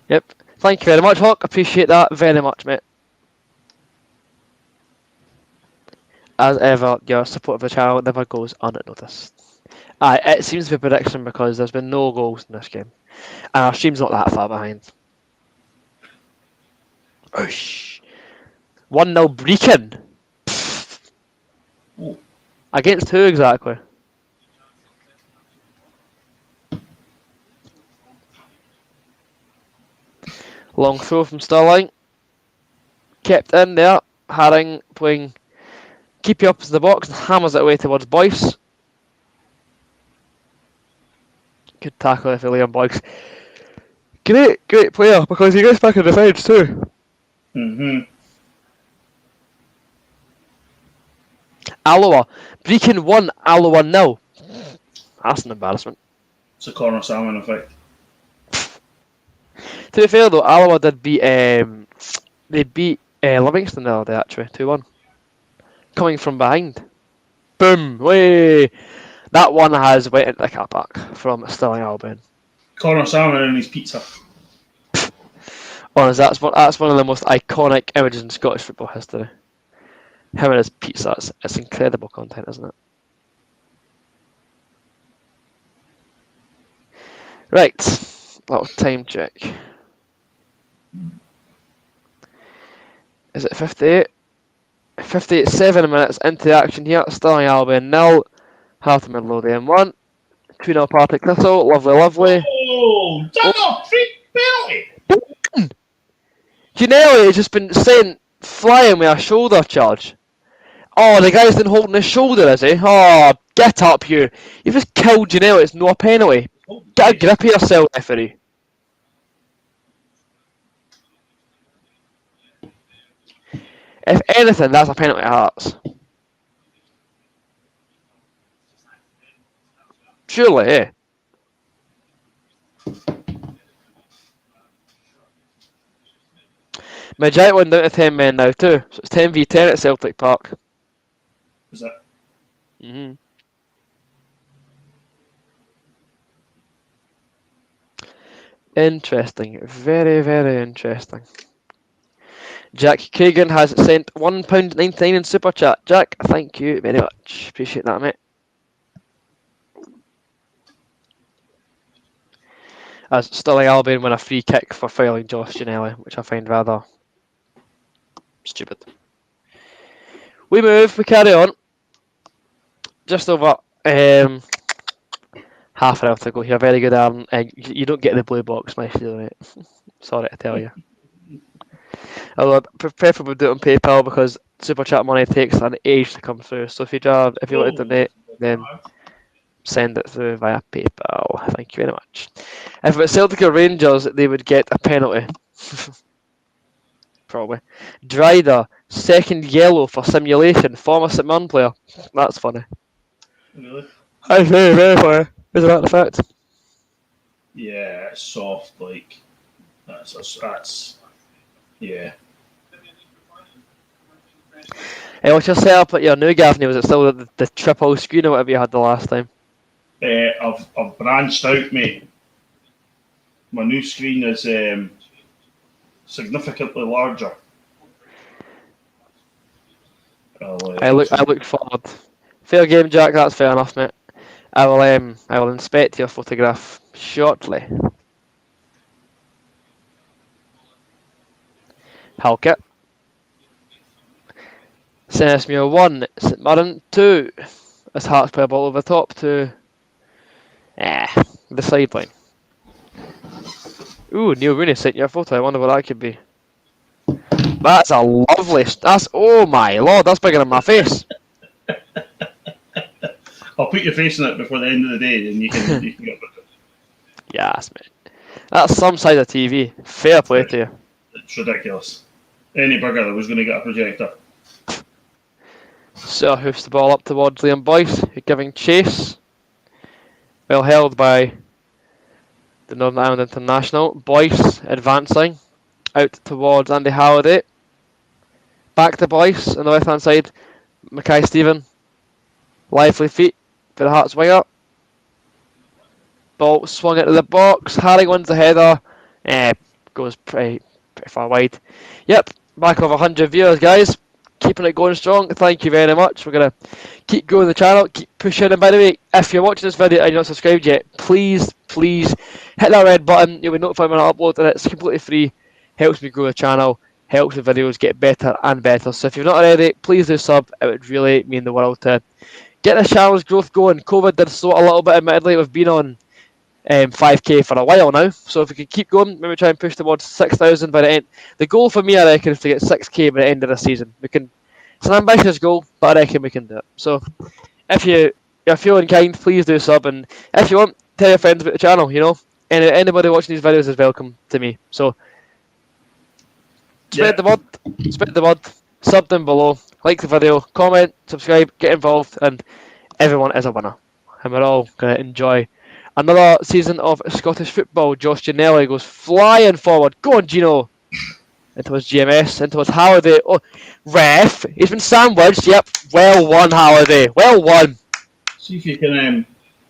Yep. Thank you very much, Hawk. Appreciate that very much, mate. As ever, your support of the channel never goes unnoticed. It seems to be a prediction because there's been no goals in this game. And our stream's not that far behind. 1-0 Brecon. Against who exactly? Long throw from Stirling. Kept in there. Haring playing keep you up to the box and hammers it away towards Boyce. Good tackle if Liam Boyce. Great player because he gets back in defence too. Alloa. Brecon 1, Alloa 0. That's an embarrassment. It's a corner salmon effect. To be fair though, Alloa did beat they beat Livingston the other day actually, 2-1. Coming from behind. Boom! Way! That one has went into the car park from Stirling Albion. Corner salmon and his pizza. Honestly, that's one of the most iconic images in Scottish football history. Him and his pizza, it's incredible content, isn't it? Right, little time check. Is it 58? 58, 7 minutes into the action here. Stirling Albion 0, Hearts of Midlothian 1. 2-0 Partick Thistle, lovely. Oh, done a free penalty! Ginelli has just been sent flying with a shoulder charge. Oh, the guy's been holding his shoulder, is he? Oh, get up you. You've just killed Ginelli, it's no a penalty. Get a grip of yourself, referee. If anything, that's a penalty at Hearts. Surely, eh? My giant one down to 10 men now too. So it's 10v10 at Celtic Park. Is that? Mm-hmm. Interesting. Very, very interesting. Jack Kagan has sent £1.99 in Super Chat. Jack, thank you very much. Appreciate that, mate. As Stirling Albion win a free kick for fouling Josh Ginnelly, which I find rather stupid. We move, we carry on. Just over half an hour to go here. Very good, Aaron. You don't get the blue box, my dear, mate. Sorry to tell you. Although preferably do it on PayPal because Super Chat money takes an age to come through. So if you want to donate, then send it through via PayPal. Thank you very much. If it was Celtic or Rangers, they would get a penalty. Probably. Dryder, second yellow for simulation. Former St Mirren player. That's funny. Really? That's very, very funny. Isn't that the fact? Yeah, it's soft. Like that's yeah. Hey, what's your setup at your new Gaffney? Was it still the triple screen or whatever you had the last time? I've branched out, mate. My new screen is significantly larger. I look forward. Fair game, Jack. That's fair enough, mate. I will inspect your photograph shortly. Halkett. Sennismuir 1, St Mirren 2. As Hearts play a ball over the top to the sideline. Ooh, Neil Rooney sent you a photo. I wonder what that could be. That's a lovely. Oh my lord, that's bigger than my face. I'll put your face in it before the end of the day, and you can get it. Yes, mate. That's some size of TV. Fair play to you. It's ridiculous. Any bigger that was going to get a projector. So hoofs the ball up towards Liam Boyce, giving chase. Well held by the Northern Ireland International. Boyce advancing out towards Andy Halliday. Back to Boyce on the left hand side. Mackay Stephen. Lively feet for the Hearts winger. Ball swung into the box. Harry wins the header. Goes pretty far wide. Yep, back over 100 viewers, guys. Keeping it going strong. Thank you very much. We're going to keep growing the channel, keep pushing. And by the way, if you're watching this video and you're not subscribed yet, please hit that red button. You'll be notified when I upload, and it's completely free. Helps me grow the channel, helps the videos get better and better. So if you're not already, please do sub. It would really mean the world to get this channel's growth going. COVID did slow it a little bit, admittedly. We've been on 5k for a while now, so if we can keep going, maybe try and push towards 6,000 by the end. The goal for me, I reckon, is to get 6k by the end of the season. It's an ambitious goal, but I reckon we can do it. So if you're feeling kind, please do sub, and if you want, tell your friends about the channel. You know, and anybody watching these videos is welcome to me. So spread the word, sub down below, like the video, comment, subscribe, get involved, and everyone is a winner, and we're all gonna enjoy another season of Scottish football. Josh Ginnelly goes flying forward. Go on, Gino. Into his GMS, into his Halliday. Oh, ref. He's been sandwiched. Yep. Well won, Halliday. Well won. See if you can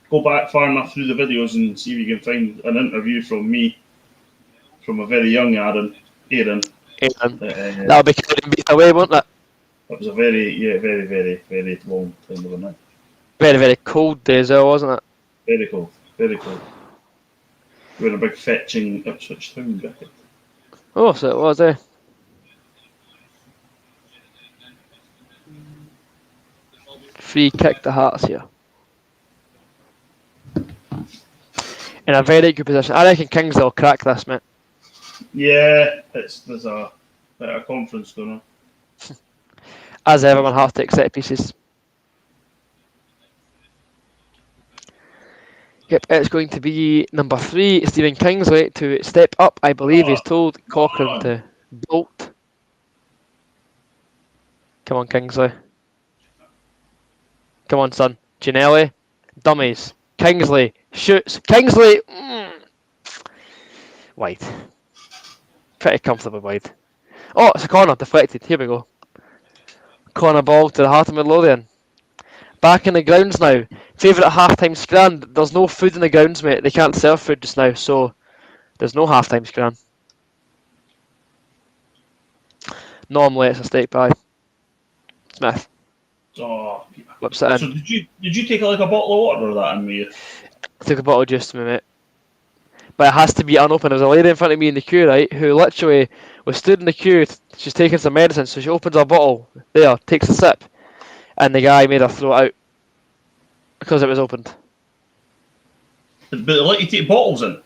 go back far enough through the videos and see if you can find an interview from me, from a very young Aaron. That'll be carrying beat away, won't it? That was a very long time ago now. Very, very cold day as well, wasn't it? Very cold. We're a big fetching Ipswich Town jacket. Oh, so it was, eh? Free kick to Hearts here. In a very good position. I reckon Kingsley will crack this, mate. Yeah, there's a conference going on. As everyone has to accept pieces. Yep, it's going to be number 3, Stephen Kingsley, to step up. I believe he's told Cochrane to bolt. Come on, Kingsley. Come on, son. Ginnelly. Dummies. Kingsley. Shoots. Kingsley. Wide. Pretty comfortably wide. Oh, it's a corner, deflected. Here we go. Corner ball to the heart of Midlothian. Back in the grounds now. Favourite half-time scran. There's no food in the grounds, mate. They can't serve food just now, so there's no half-time scran. Normally it's a steak pie. Smith. Oh, Whips it so in. did you take like a bottle of water or that in me? I took a bottle of juice to me, mate. But it has to be unopened. There's a lady in front of me in the queue, right, who literally was stood in the queue. She's taking some medicine, so she opens her bottle. There, takes a sip. And the guy made her throw it out. Because it was opened. But they let you take bottles in.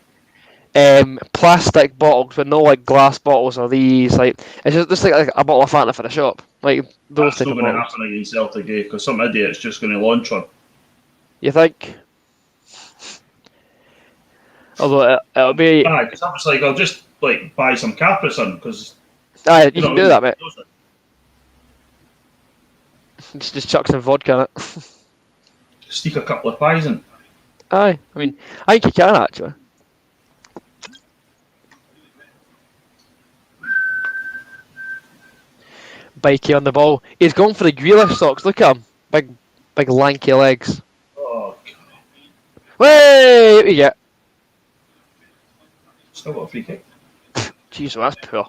Plastic bottles, but no like glass bottles or these. Like it's just like a bottle of Fanta for the shop. Like those That's type not of going to bottles. happen against Celtic, because some idiot's just going to launch one. You think? Although it'll be. Aye, because I was like, I'll just like buy some Capri Sun because Aye, you know can what I do mean? that, mate. Just chuck some vodka in it. Sneak a couple of pies in. Aye, I mean, I think you can actually. Bikey on the ball. He's going for the Grealish socks. Look at him. Big lanky legs. Oh, God. Way! What you get? Still got a free kick. Jeez, well, that's poor.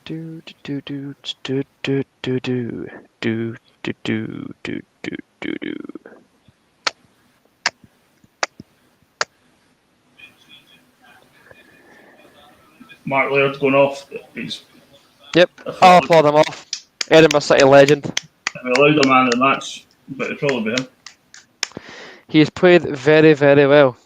Do do do do do do do do do do do do do do. Mark Laird's going off. Yep, I'll applaud him off. Edinburgh City legend. If we allowed a man in the match, but it'd probably be him. He's played very, very well.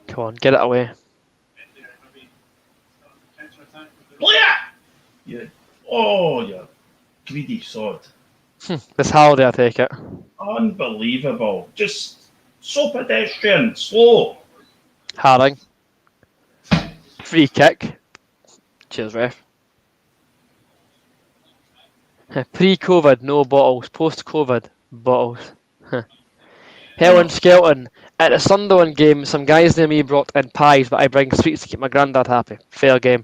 Come on, get it away. Blair! Yeah. Oh, yeah. Greedy sod. This holiday, I take it. Unbelievable. Just so pedestrian. Slow. Haring. Free kick. Cheers, ref. Pre-COVID, no bottles. Post-COVID, bottles. Helen Skelton. At the Sunderland game, some guys near me brought in pies, but I bring sweets to keep my granddad happy. Fair game.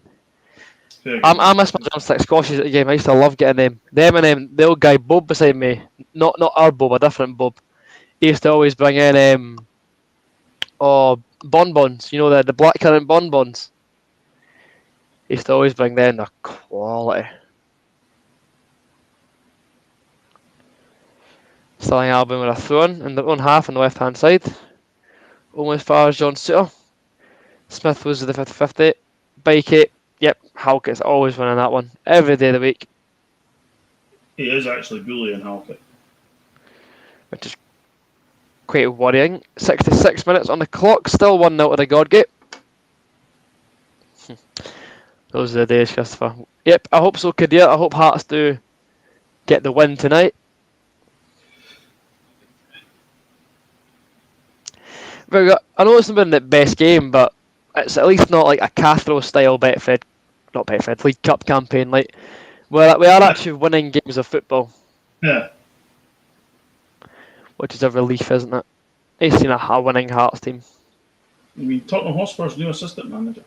I miss my drumstick squashes at the game. I used to love getting them. Them and the old guy Bob beside me, not our Bob, a different Bob. He used to always bring in bonbons. You know the blackcurrant bonbons. He used to always bring them. They're quality. Stirling Albion with a throw-in in their own half on the left-hand side. Almost as far as John Suter. Smith was the 50-50. Bikey. Yep, Halkett's always winning that one. Every day of the week. He is actually bullying Halkett. Which is quite worrying. 66 minutes on the clock. Still 1-0 to the Godgate. Those are the days, Christopher. Yep, I hope so, Kadir. I hope Hearts do get the win tonight. I know it's not been the best game, but it's at least not like a Cathro style League Cup campaign. Like we are actually winning games of football. Yeah. Which is a relief, isn't it? I've seen a winning Hearts team. You mean Tottenham Hotspur's new assistant manager?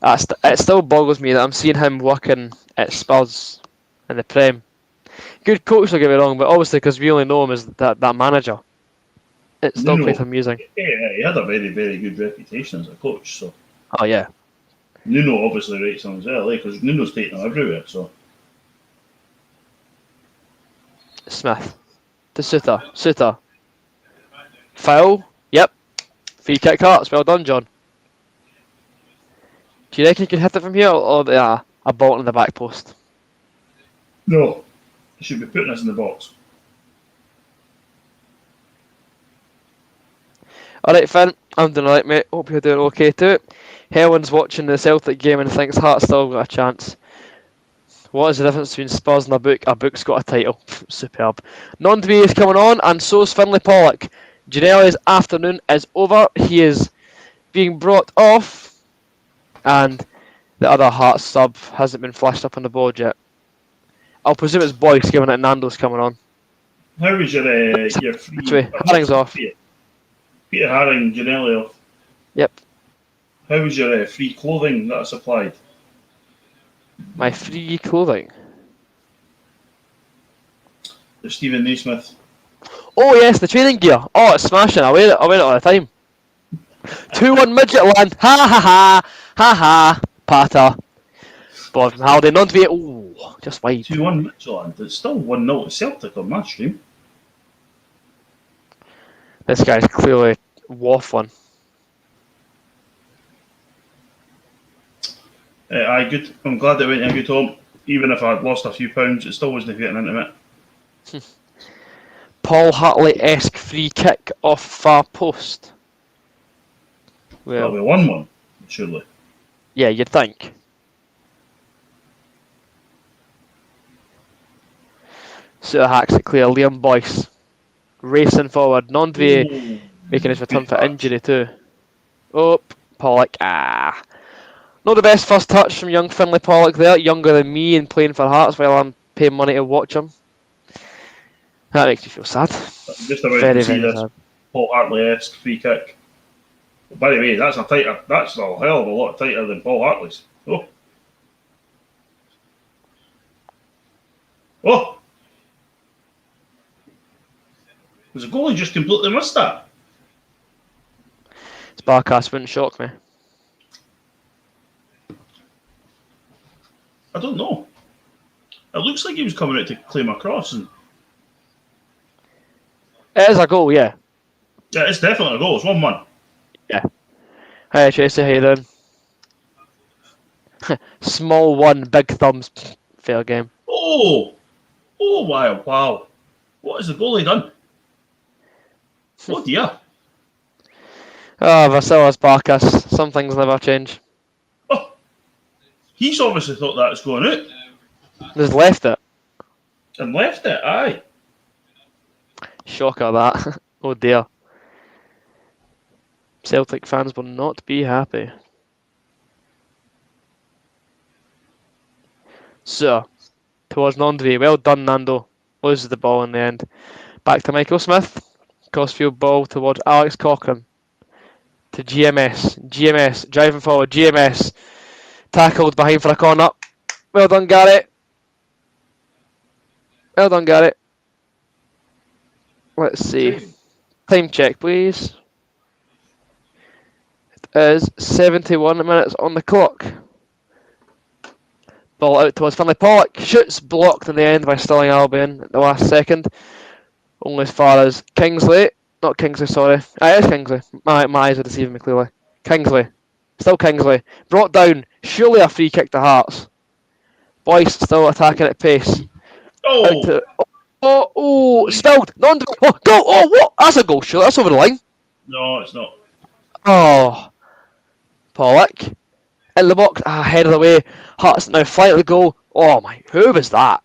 It still boggles me that I'm seeing him working at Spurs in the Prem. Good coach, don't get me wrong, but obviously because we only know him as that manager. It's still quite amusing. Yeah, he had a very, very good reputation as a coach. So. Oh yeah. Nuno obviously rates him as well, because Nuno's taking him everywhere. So. Smith. To Suter. Foul. Yep. Free kick Hearts. Well done, John. Do you reckon you can hit it from here, or a ball in the back post? No. He should be putting us in the box. Alright, Finn, I'm doing alright, mate. Hope you're doing okay too. Helen's watching the Celtic game and thinks Hearts still got a chance. What is the difference between Spurs and a book? A book's got a title. Superb. Non-debate is coming on, and so's Finlay Pollock. Ginelli's afternoon is over. He is being brought off, and the other Hearts sub hasn't been flashed up on the board yet. I'll presume it's Boyce, given that Nando's coming on. How was your free? Which way? Herring's off. Peter Herring, Ginelli off. Yep. How was your free clothing that I supplied? My free clothing. The Stephen Naismith. Oh yes, the training gear. Oh, it's smashing. I wear it all the time. 2-1 midget land. Ha ha ha. Ha ha. Patter. Bob from Haldane. Non-to-be. Oh, just wide. 2-1 Midtjylland. It's still 1-0 Celtic on my stream. This guy's clearly waffling. Aye, good. I'm glad it went in a good home. Even if I'd lost a few pounds, it still wasn't getting into it. Paul Hartley-esque free kick off far post. Well, we won one, surely. Yeah, you'd think. Suter hacks it clear. Liam Boyce racing forward. Nondre making his return for injury too. Oh, Pollock. Not the best first touch from young Finlay Pollock there. Younger than me and playing for Hearts while I'm paying money to watch him. That makes me feel sad. Just about to see this sad. Paul Hartley-esque free kick. By the way, that's a hell of a lot tighter than Paul Hartley's. Oh. Oh! Was the goalie just completely missed that? Sparkcast wouldn't shock me. I don't know. It looks like he was coming out to claim a cross. And it is a goal, yeah. Yeah, it's definitely a goal. It's 1-1. Yeah. Hi, Tracy. How you doing? Small one, big thumbs. Fair game. Oh! Oh, wow. What has the goalie done? Oh, dear. Vasilis Barkas. Some things never change. Oh! He's obviously thought that was going out. Just left it. And left it, aye. Shocker that. Oh dear. Celtic fans will not be happy. So, towards Nondre. Well done, Nando. Loses the ball in the end. Back to Michael Smith. Crossfield ball towards Alex Cochrane. To GMS. GMS driving forward. GMS tackled behind for a corner. Well done, Garrett. Well done, Garrett. Let's see. Time check, please. It is 71 minutes on the clock. Ball out towards Finlay Pollock. Shoots blocked in the end by Stirling Albion at the last second. Only as far as Kingsley. Not Kingsley, sorry. It is Kingsley. My eyes are deceiving me clearly. Kingsley. Still Kingsley. Brought down. Surely a free kick to Hearts. Boyce still attacking at pace. Oh! Spilled. Goal. Oh, what? That's a goal, sure. That's over the line. No, it's not. Oh. Pollock. In the box. Head of the way. Hearts now flight of the goal. Oh my. Who was that?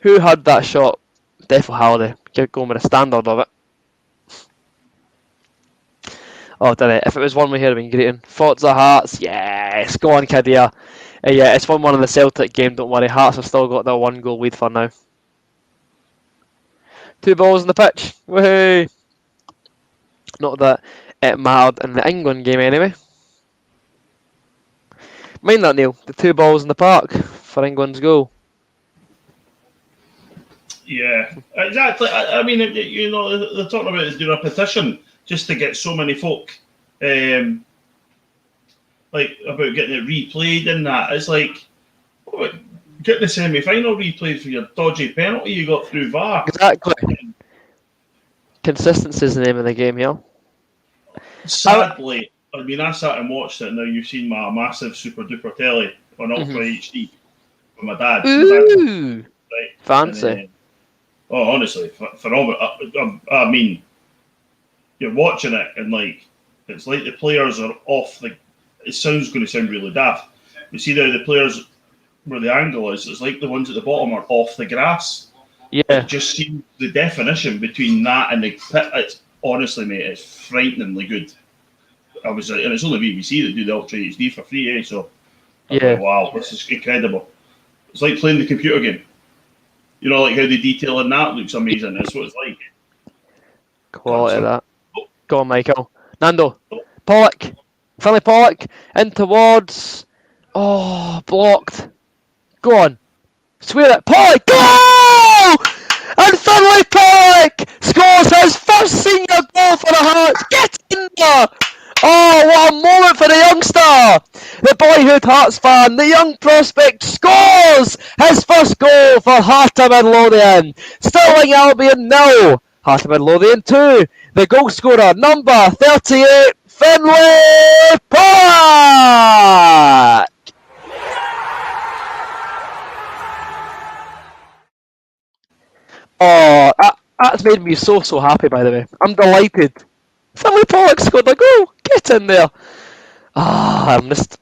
Who had that shot? Definitely Halliday. Get going with the standard of it. Oh, did it? If it was one we had been greeting. Forza Hearts. Yes. Go on, kid here. Yeah, it's 1-1 in the Celtic game, don't worry. Hearts have still got their 1-goal lead for now. 2 balls on the pitch. Woohoo! Not that it mattered in the England game anyway. Mind that, Neil. The 2 balls in the park for England's goal. Yeah, exactly. I mean, you know, they're talking about doing a petition just to get so many folk, like, about getting it replayed and that. It's like, get the semi-final replayed for your dodgy penalty you got through VAR. Exactly. Consistency is the name of the game here. Sadly, I mean, I sat and watched it. Now you've seen my massive super duper telly on Ultra HD with my dad. Ooh, right? Fancy. And, honestly, phenomenal. I mean, you're watching it and like it's like the players are off the. It sounds going to sound really daft. You see now the players where the angle is. It's like the ones at the bottom are off the grass. Yeah. It just seems the definition between that and the pit. It's honestly, mate, it's frighteningly good. Obviously, and it's only BBC that do the Ultra HD for free, so I was Yeah. like, wow, this is incredible. It's like playing the computer game. You know, like how the detail in that looks amazing. That's what it's like. Quality of that. Oh. Go on, Michael. Nando. Pollock. Finlay Pollock. In towards. Oh, blocked. Go on. Swear it. Pollock. Goal! And Finlay Pollock scores his first senior goal for the Hearts. Get in there! Oh, what a moment for the youngster! The boyhood Hearts fan, the young prospect, scores his first goal for Heart of Midlothian. Stirling Albion 0, Heart of Midlothian 2. The goal scorer, number 38, Finlay Pollock! Oh, that's made me so happy, by the way. I'm delighted. Finlay Pollock scored a goal. Get in there. I'm just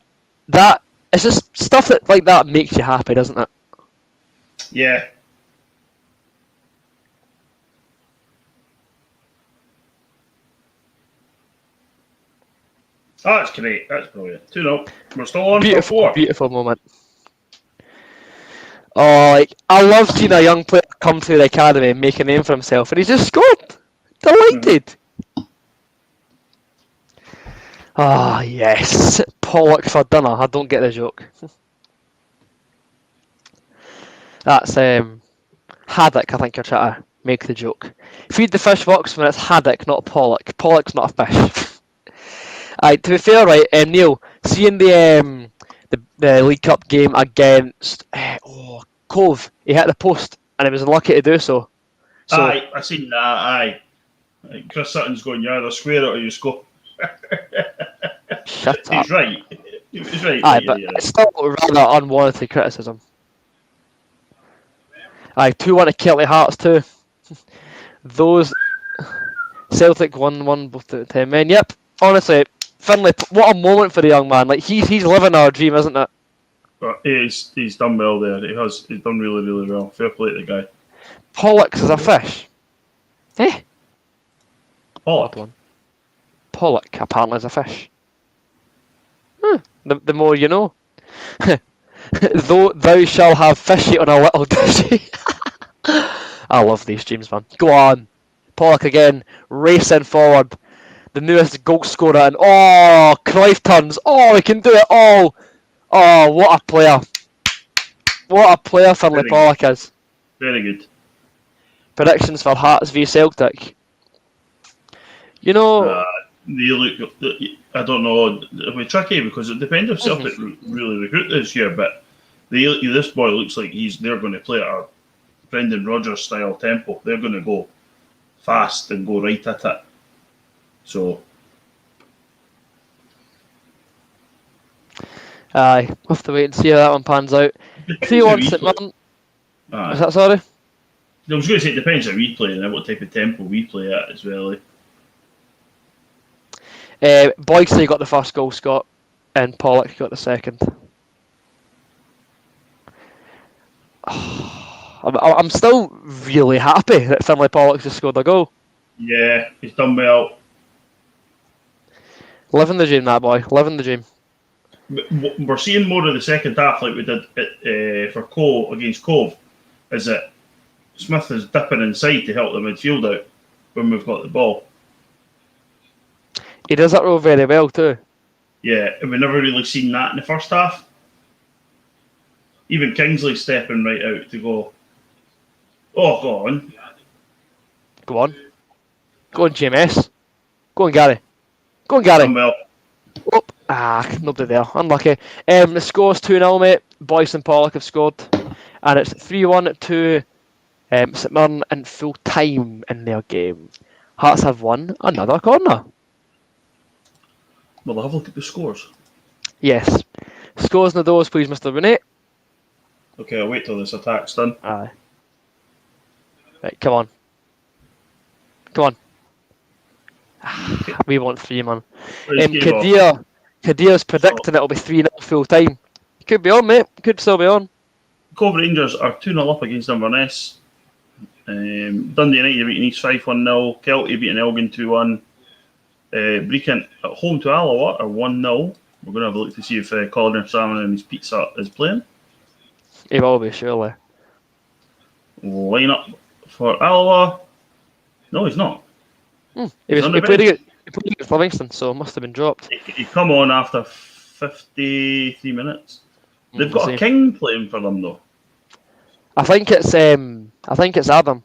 that. It's just stuff that like that makes you happy, doesn't it? Yeah. Oh, that's great. That's brilliant. 2-0. We're still on for 4. Beautiful moment. Oh, like I love seeing a young player come through the academy and make a name for himself, and he's just scored. Delighted. Ah, yes. Pollock for dinner. I don't get the joke. That's haddock. I think you're trying to make the joke. Feed the fish box when it's haddock, not pollock. Pollock's not a fish. Aye, to be fair, right, Neil, seeing the League Cup game against Cove, he hit the post and he was unlucky to do so. Aye, I seen that. Aye, Chris Sutton's going, you either square it or you score. Shut up. He's right. He's right. Aye, but it's still rather unwarranted criticism. Aye, 2-1 to Kelly Hearts too. Those Celtic 1-1 both at 10 men. Yep, honestly, Finlay, what a moment for the young man. Like he's living our dream, isn't it? But he's done well there. He's done really well. Fair play to the guy. Pollock's is a fish. Eh? Pollock. Pollock apparently is a fish. The more you know. Though thou shall have fishy on a little dishy. I love these streams, man. Go on. Pollock again, racing forward. The newest goal scorer, and Cruyff turns. He can do it all. Oh, what a player. What a player Finlay Pollock is. Very good. Predictions for Hearts v Celtic. You know... they look, I don't know, it'll be tricky because it depends if Celtic really recruit this year, but this boy looks like they're going to play at a Brendan Rodgers style tempo. They're going to go fast and go right at it. So, aye, we'll have to wait and see how that one pans out. 3-1 St Mirren. Is that sorry? I was going to say it depends how we play and what type of tempo we play at as well. Boysley got the first goal, Scott, and Pollock got the second. I'm still really happy that Finlay Pollock just scored a goal. Yeah, he's done well. Living the dream, that boy. Living the dream. We're seeing more of the second half like we did for Cove against Cove. Is that Smith is dipping inside to help the midfield out when we've got the ball. He does that role very well too. Yeah, and we never really seen that in the first half. Even Kingsley stepping right out to go. Oh, go on. Go on. Go on, GMS. Go on, Gary. Go on, Gary. Well. Nobody there. Unlucky. The score's 2-0, mate. Boyce and Pollock have scored. And it's 3-1 to St Mirren in full time in their game. Hearts have won another corner. Well, have a look at the scores. Yes. Scores in the doors, please, Mr. Renee. Okay, I'll wait till this attack's done. Aye. Right, come on. Come on. We want 3, man. Kadir's predicting it'll be 3-0 full time. Could be on, mate. Could still be on. Cove Rangers are 2-0 up against Inverness. Dundee United beating East Fife 1-0. Kelty beating Elgin 2-1. Brecon at home to Alloa are 1-0. We're going to have a look to see if Colin Salmon and his pizza is playing. He will be, surely. Line up for Alloa. No, he's not. He played against Livingston, so must have been dropped. He come on after 53 minutes. They've got a king playing for them though. I think it's Adam.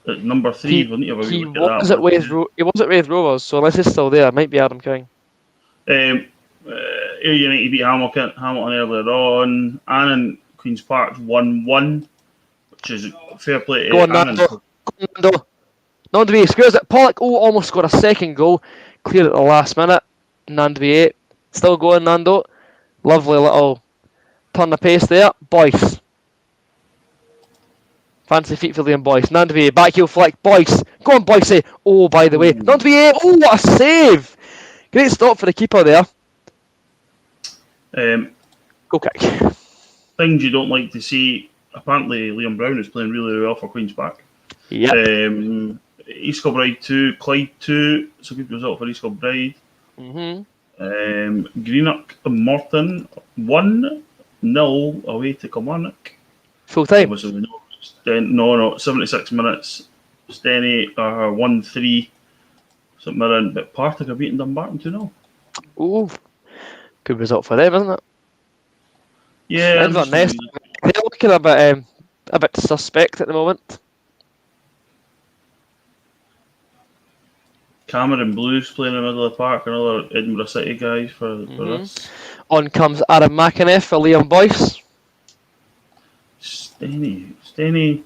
At number 3, we'll need to have a wee look at that. He was at Wraith Rovers, so unless he's still there, it might be Adam King. Ayr United beat Hamilton earlier on. Annan Queen's Park 1-1, which is fair play to Go on, Annan. Nando. Nando scores it. Pollock almost scored a second goal. Cleared at the last minute. Nando 8. Still going, Nando. Lovely little turn of pace there. Boyce. Fancy feet for Liam Boyce. Nando back heel flick. Boyce. Go on, Boyce. Oh, by the way. Nando 8. Oh, what a save. Great stop for the keeper there. Go kick. Things you don't like to see. Apparently, Liam Brown is playing really well for Queen's Park. Yep. East Kilbride 2, Clyde 2. It's a good result for East Kilbride. Greenock and Morton 1-0 away to Kilmarnock. Full time. Obviously, we know 76 minutes. Steny are 1-3. St Mirren, but Partick are beating Dumbarton 2-0. Ooh, good result for them, isn't it? Yeah, they're looking a bit suspect at the moment. Cameron Blues playing in the middle of the park, another Edinburgh City guys for us. On comes Aaron McInnes for Liam Boyce. Steny.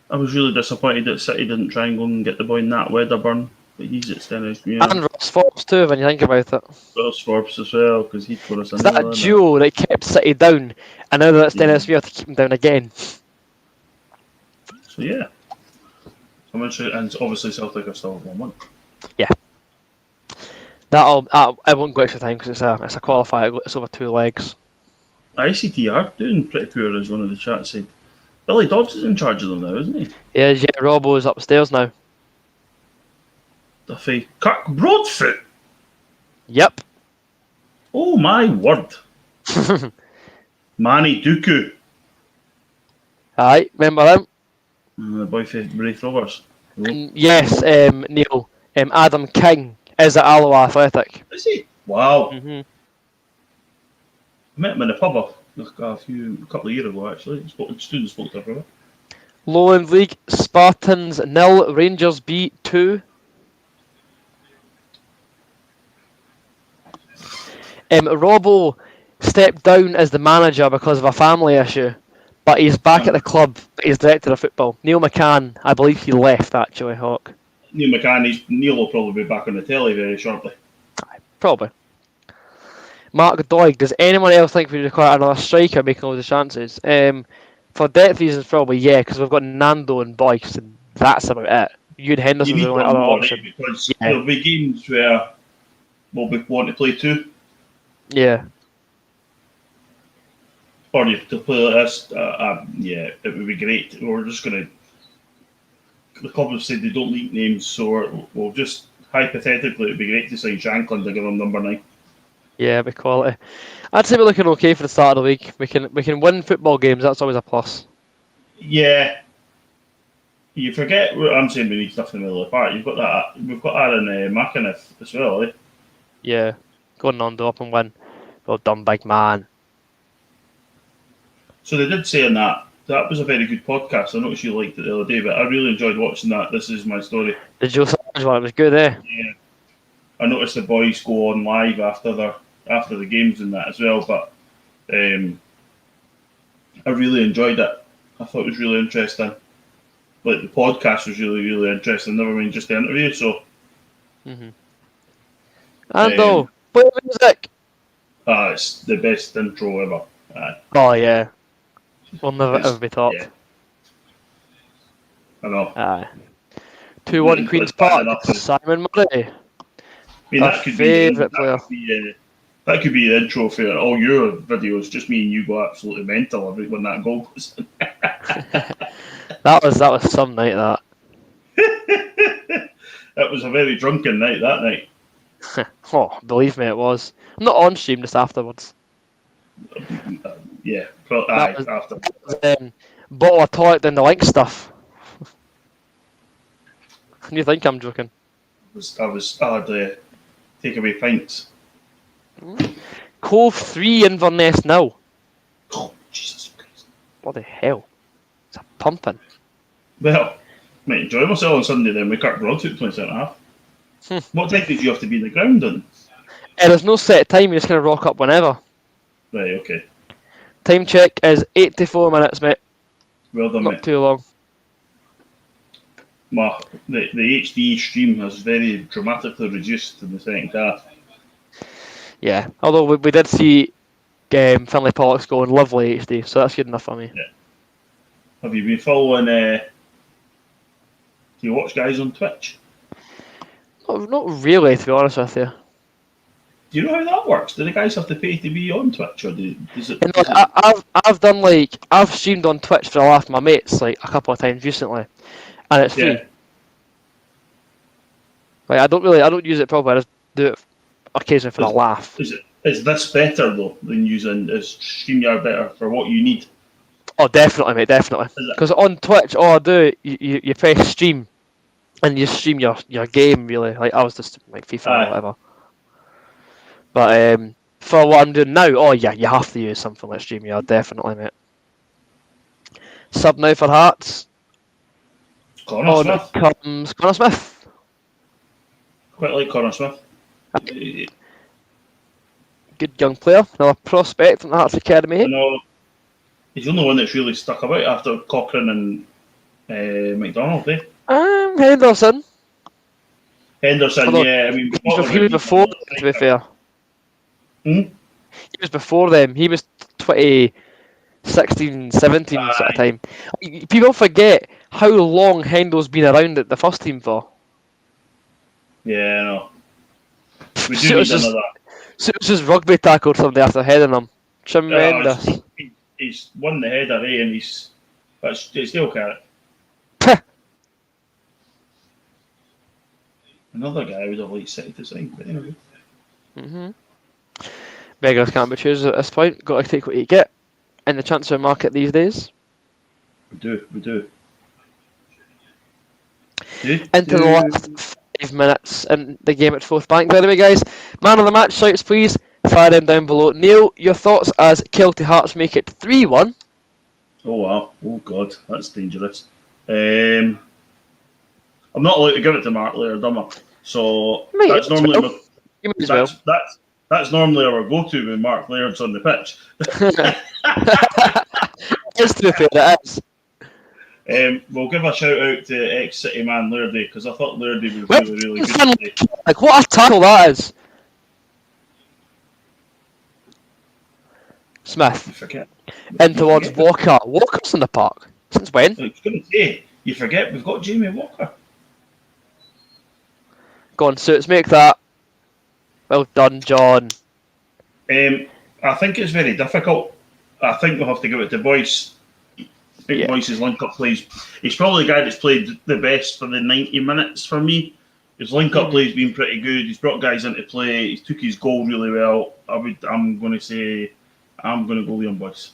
I was really disappointed that City didn't try and go and get the boy Nat Wedderburn, but he's at Steny. Yeah. And Ross Forbes too, when you think about it. Ross Forbes as well, because he put us in. It's that duo that kept City down, and now that Steny we have to keep them down again. So yeah. And obviously Celtic are still at 1-1. Yeah. I won't go extra time because it's a qualifier. It's over 2 legs. ICT are doing pretty poor, as one of the chats said. Billy Dodds is in charge of them now, isn't he? Yeah, Robbo's upstairs now. Duffy. Kirk Broadfoot? Yep. Oh my word. Manny Dooku. Aye, remember him? The boy for Wraith Rovers. Yes, Neil. Adam King is at Alloa Athletic. Is he? Wow. I met him in a pub a couple of years ago, actually. Students spoke to him. Lowland League, Spartans 0, Rangers B 2. Robbo stepped down as the manager because of a family issue, but he's back at the club. He's director of football. Neil McCann, I believe he left actually, Hawk. Neil will probably be back on the telly very shortly. Probably. Mark Doig, does anyone else think we require another striker making all the chances? For depth reasons, probably yeah, because we've got Nando and Boyce, and that's about it. Ewan Henderson's the only other option. Right? Because there'll be games where we'll want to play 2. Yeah. Or you to play like this, yeah, it would be great. We're just going to. The club have said they don't leak names, so we'll just hypothetically, it'd be great to sign Shanklin to give him number 9. Yeah, it'd be quality. I'd say we're looking okay for the start of the week. We can win football games. That's always a plus. Yeah. You forget what I'm saying. We need stuff in the middle of the park. You've got that. We've got Aaron McInnes as well, eh? Yeah. Go on, Nando, up and win. Well done, big man. So they did say in that was a very good podcast. I noticed you liked it the other day, but I really enjoyed watching that. This is my story. The Joe Savage one, it was good, eh? Yeah. I noticed the boys go on live after the games and that as well, but I really enjoyed it. I thought it was really interesting. Like the podcast was really, really interesting. Never mind just the interview. So. Ando, play the music. It's the best intro ever. Oh yeah, will never ever be topped. Yeah. I know. 2-1 Queen's Park. Simon Murray. I mean, our favourite player. That could be the intro for all your videos. Just me and you go absolutely mental when that goal goes in. That was some night, that. It was a very drunken night that night. Oh, believe me, it was. I'm not on stream, just afterwards. Yeah, That was, after. bottle of tonic down the link stuff. You think I'm joking? I had takeaway pints. Cove 3, Inverness now. Oh, Jesus Christ. Bloody hell. It's a pumping. Well, might enjoy myself on Sunday then. We cut Broad took 27.5. What time did you have to be in the ground on? There's no set time, you're just going to rock up whenever. Right, okay. Time check is 84 minutes, mate. Well done, Not mate. too long. The HD stream has very dramatically reduced in the second half. Yeah, although we did see Finlay Pollock's going lovely HD, so that's good enough for me. Yeah. Have you been following... do you watch guys on Twitch? Not really, to be honest with you. Do you know how that works? Do the guys have to pay to be on Twitch, or does it? I've streamed on Twitch for a laugh with my mates like a couple of times recently, and it's free. Yeah. Like I don't use it properly. I just do it occasionally for a laugh. Is this better though than using? Is StreamYard better for what you need? Oh, definitely, mate, definitely. Because on Twitch, all I do, you press stream, and you stream your game really. Like I was just like FIFA or whatever. But for what I'm doing now, oh yeah, you have to use something like StreamYard, definitely, mate. Sub now for Hearts. Connor Smith. Comes Connor Smith. Quite like Connor Smith. Good young player, another prospect from the Hearts Academy. I know he's the only one that's really stuck about after Cochrane and McDonald, eh? Henderson. Henderson, yeah. I mean, he was before, to be fair. He was before them. He was 2016, 17 sort of time. People forget how long Hendo's been around at the first team for. Yeah, I know. We do need another. So it was just rugby tackled somebody after heading him. Tremendous. He's won the header, eh? And it's still carrot. Another guy would have liked City to sign, but anyway. Beggars can't be choosers at this point. Got to take what you get in the transfer market these days. We do. Into the last 5 minutes in the game at Forth Bank. By the way, guys, man of the match shouts, please. Fire them down below. Neil, your thoughts as Kelty Hearts make it 3-1? Oh wow! Oh god, that's dangerous. I'm not allowed to give it to Mark Laird, am I? So Mate, that's normally that's normally our go-to when Mark Laird's on the pitch. It's too fair, it is. We'll give a shout out to ex-City man Lairdy because I thought Lairdy was really good today. Like what a tackle that is! Smith. You forget. In towards Walker. Walker's in the park. Since when? I was going to say, you forget we've got Jamie Walker. Go on, Suits, make that. Well done, John. I think it's very difficult. I think we'll have to give it to Boyce. I think Boyce's link-up plays. He's probably the guy that's played the best for the 90 minutes for me. His link-up play's been pretty good. He's brought guys into play. He took his goal really well. I'm going to go Liam Boyce.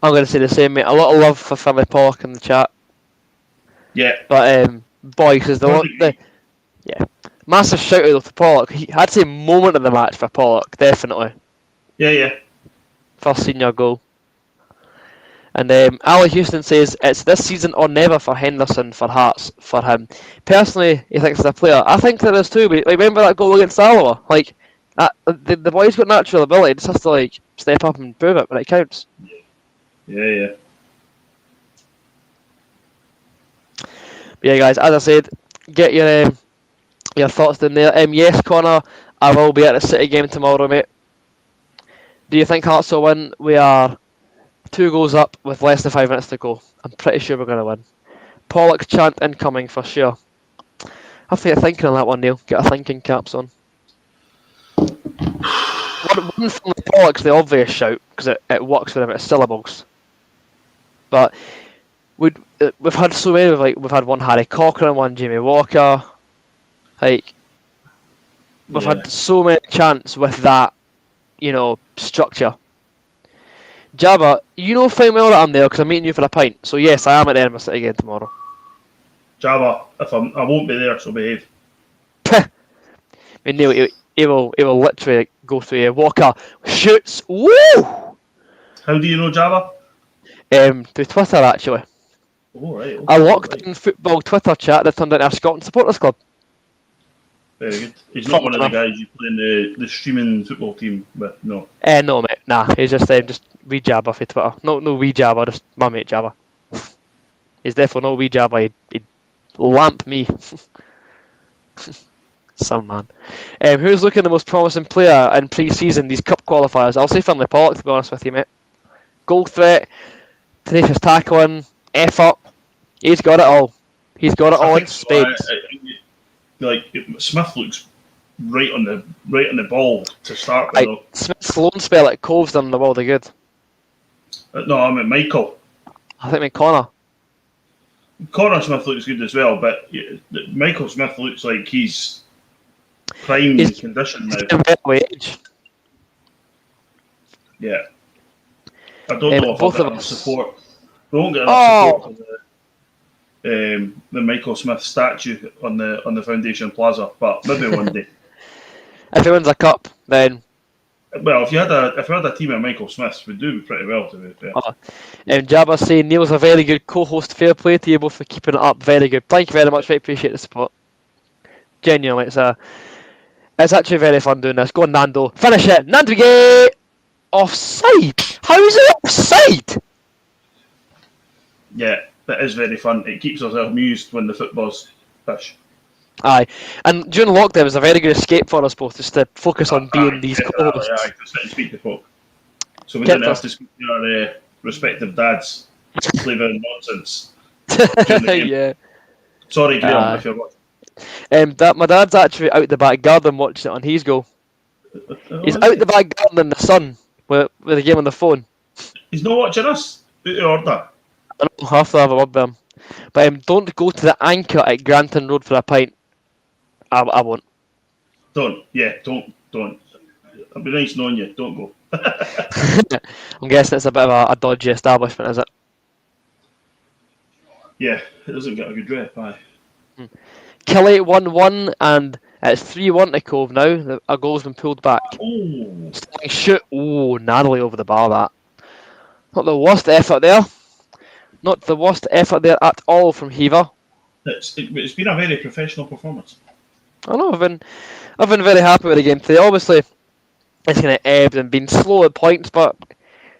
I'm going to say the same, mate. A lot of love for Finlay Pollock in the chat. Yeah. But Boyce is the one. Yeah. Massive shout out to Pollock. I'd say moment of the match for Pollock, definitely. Yeah. First senior goal. And Ali Houston says it's this season or never for Henderson for Hearts for him. Personally, he thinks he's a player. I think there is too. But remember that goal against Alloa? Like the boy's got natural ability. Just has to step up and prove it when it counts. Yeah. But yeah, guys. As I said, get your thoughts down there. Yes, Connor, I will be at the City game tomorrow, mate. Do you think Hearts will win? We are 2 goals up with less than 5 minutes to go. I'm pretty sure we're going to win. Pollock chant incoming for sure. Have to get thinking on that one, Neil. Get a thinking caps on. one from the Pollock's the obvious shout because it works whenever it's syllables. But we've had so many. We've had one Harry Cochrane, one Jamie Walker. Like we've had so many chants with that, structure. Jabba, fine well that I'm there because I'm meeting you for a pint. So yes, I am at the Edinburgh City again tomorrow. Jabba, I won't be there, so behave. I mean, Neil, he will literally go through you. Walker shoots. Woo! How do you know Jabba? Through Twitter actually. Oh right. Okay, I locked in football Twitter chat that turned into a Scotland supporters club. Very good. He's not one of the guys you play in the streaming football team with, no. No mate, nah. He's just wee Jabba for Twitter. No wee Jabba, just my mate Jabba. He's definitely no wee Jabba. He'd lamp me. Some man. Who's looking the most promising player in pre-season? These cup qualifiers. I'll say Finlay Pollock, to be honest with you, mate. Goal threat, tenacious tackling, effort. He's got it all. He's got it all in spades. Smith looks right on the ball to start with. Smith's loan spell at Cove's done the world of good. No, I mean Michael. I think Connor. Connor Smith looks good as well, but Michael Smith looks like he's prime condition now. He's age. Yeah. I don't know if I'll get enough support. We won't get enough support for the Michael Smith statue on the Foundation Plaza, but maybe one day. If he wins a cup, then. Well, if we had a team of Michael Smiths, we'd do pretty well, to be fair. Jabba saying Neil's a very good co-host. Fair play to you both for keeping it up. Very good. Thank you very much. I appreciate the support. Genuinely, it's actually very fun doing this. Go on, Nando. Finish it. Nando, get offside. How is it offside? Yeah, it is very fun. It keeps us amused when the football's fish. Aye, and during lockdown it was a very good escape for us both, just to focus on being these co-hosts. Aye, to sit and speak to folk. So we didn't have to speak to our respective dads, slaving nonsense. Yeah. Sorry, Graham, if you're watching. My dad's actually out the back garden watching it on his goal. He's out the back garden in the sun with the game on the phone. He's not watching us. Out of order. I don't have to have a word with him. But don't go to the Anchor at Granton Road for a pint. I won't. Don't. It'll be nice knowing you. Don't go. I'm guessing it's a bit of a dodgy establishment, is it? Yeah, it doesn't get a good rep, aye. Kelly 1-1 and it's 3-1 to Cove now. A goal's been pulled back. Oh. Stirling shoot. Oh, narrowly over the bar, that. Not the worst effort there. Not the worst effort there at all from Heaver. It's been a very professional performance. I know, I've been very happy with the game today. Obviously, it's kind of ebbed and been slow at points, but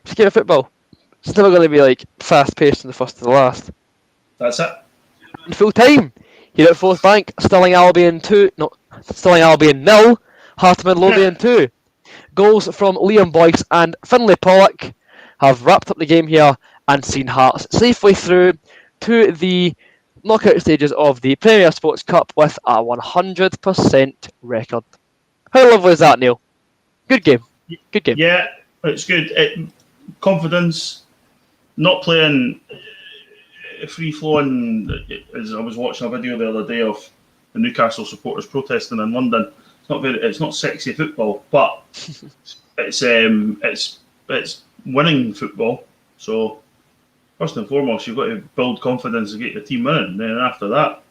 it's a game of football. It's never going to be like fast paced from the first to the last. That's it. In full time, here at Fourth Bank, Stirling Albion 0, Hartman Lothian 2. Goals from Liam Boyce and Finlay Pollock have wrapped up the game here and seen Hearts safely through to the knockout stages of the Premier Sports Cup with a 100% record. How lovely is that, Neil? Good game. Good game. Yeah, it's good. Confidence, not playing free-flowing. As I was watching a video the other day of the Newcastle supporters protesting in London. It's not sexy football, but it's winning football. So first and foremost, you've got to build confidence and get your team winning. Then after that,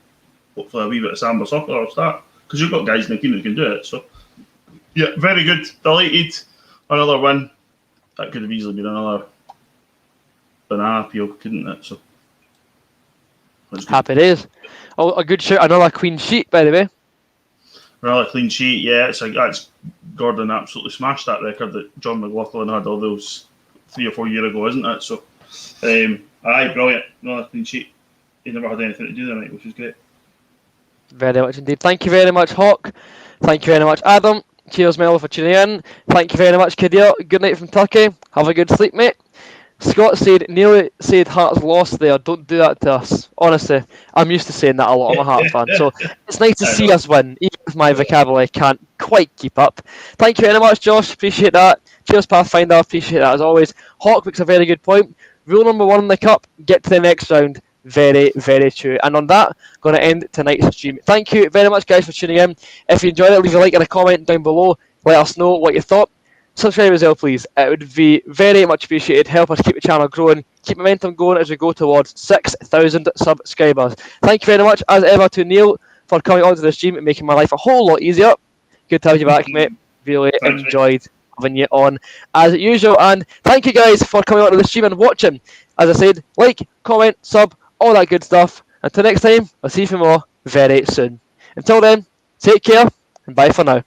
hopefully a wee bit of samba soccer will start. Because you've got guys in the team that can do it. So, yeah, very good. Delighted. Another win. That could have easily been another banana peel, couldn't it? So, happy days. Oh, a good shout. Another clean sheet, by the way. Another clean sheet, yeah. That's Gordon absolutely smashed that record that John McLaughlin had all those 3 or 4 years ago, isn't it? So, aye, brilliant. Another clean sheet. He never had anything to do tonight, which is great. Very much indeed. Thank you very much, Hawk. Thank you very much, Adam. Cheers, Mel, for tuning in. Thank you very much, Kadir. Good night from Turkey. Have a good sleep, mate. Scott said, nearly said Hearts lost there. Don't do that to us. Honestly, I'm used to saying that a lot. I'm a Hearts fan, so it's nice to I see know. us win, even if my vocabulary can't quite keep up. Thank you very much, Josh. Appreciate that. Cheers, Pathfinder. Appreciate that as always. Hawk makes a very good point. Rule number one in the cup: get to the next round. Very, very true. And on that, going to end tonight's stream. Thank you very much, guys, for tuning in. If you enjoyed it, leave a like and a comment down below. Let us know what you thought. Subscribe as well, please. It would be very much appreciated. Help us keep the channel growing, keep momentum going as we go towards 6,000 subscribers. Thank you very much, as ever, to Neil for coming onto the stream and making my life a whole lot easier. Good to have you back, mate. Really Thanks, mate. enjoyed having you on as usual. And thank you guys for coming onto the stream and watching. As I said, like, comment, sub, all that good stuff. Until next time, I'll see you for more very soon. Until then, take care and bye for now.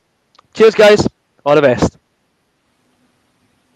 Cheers, guys. All the best.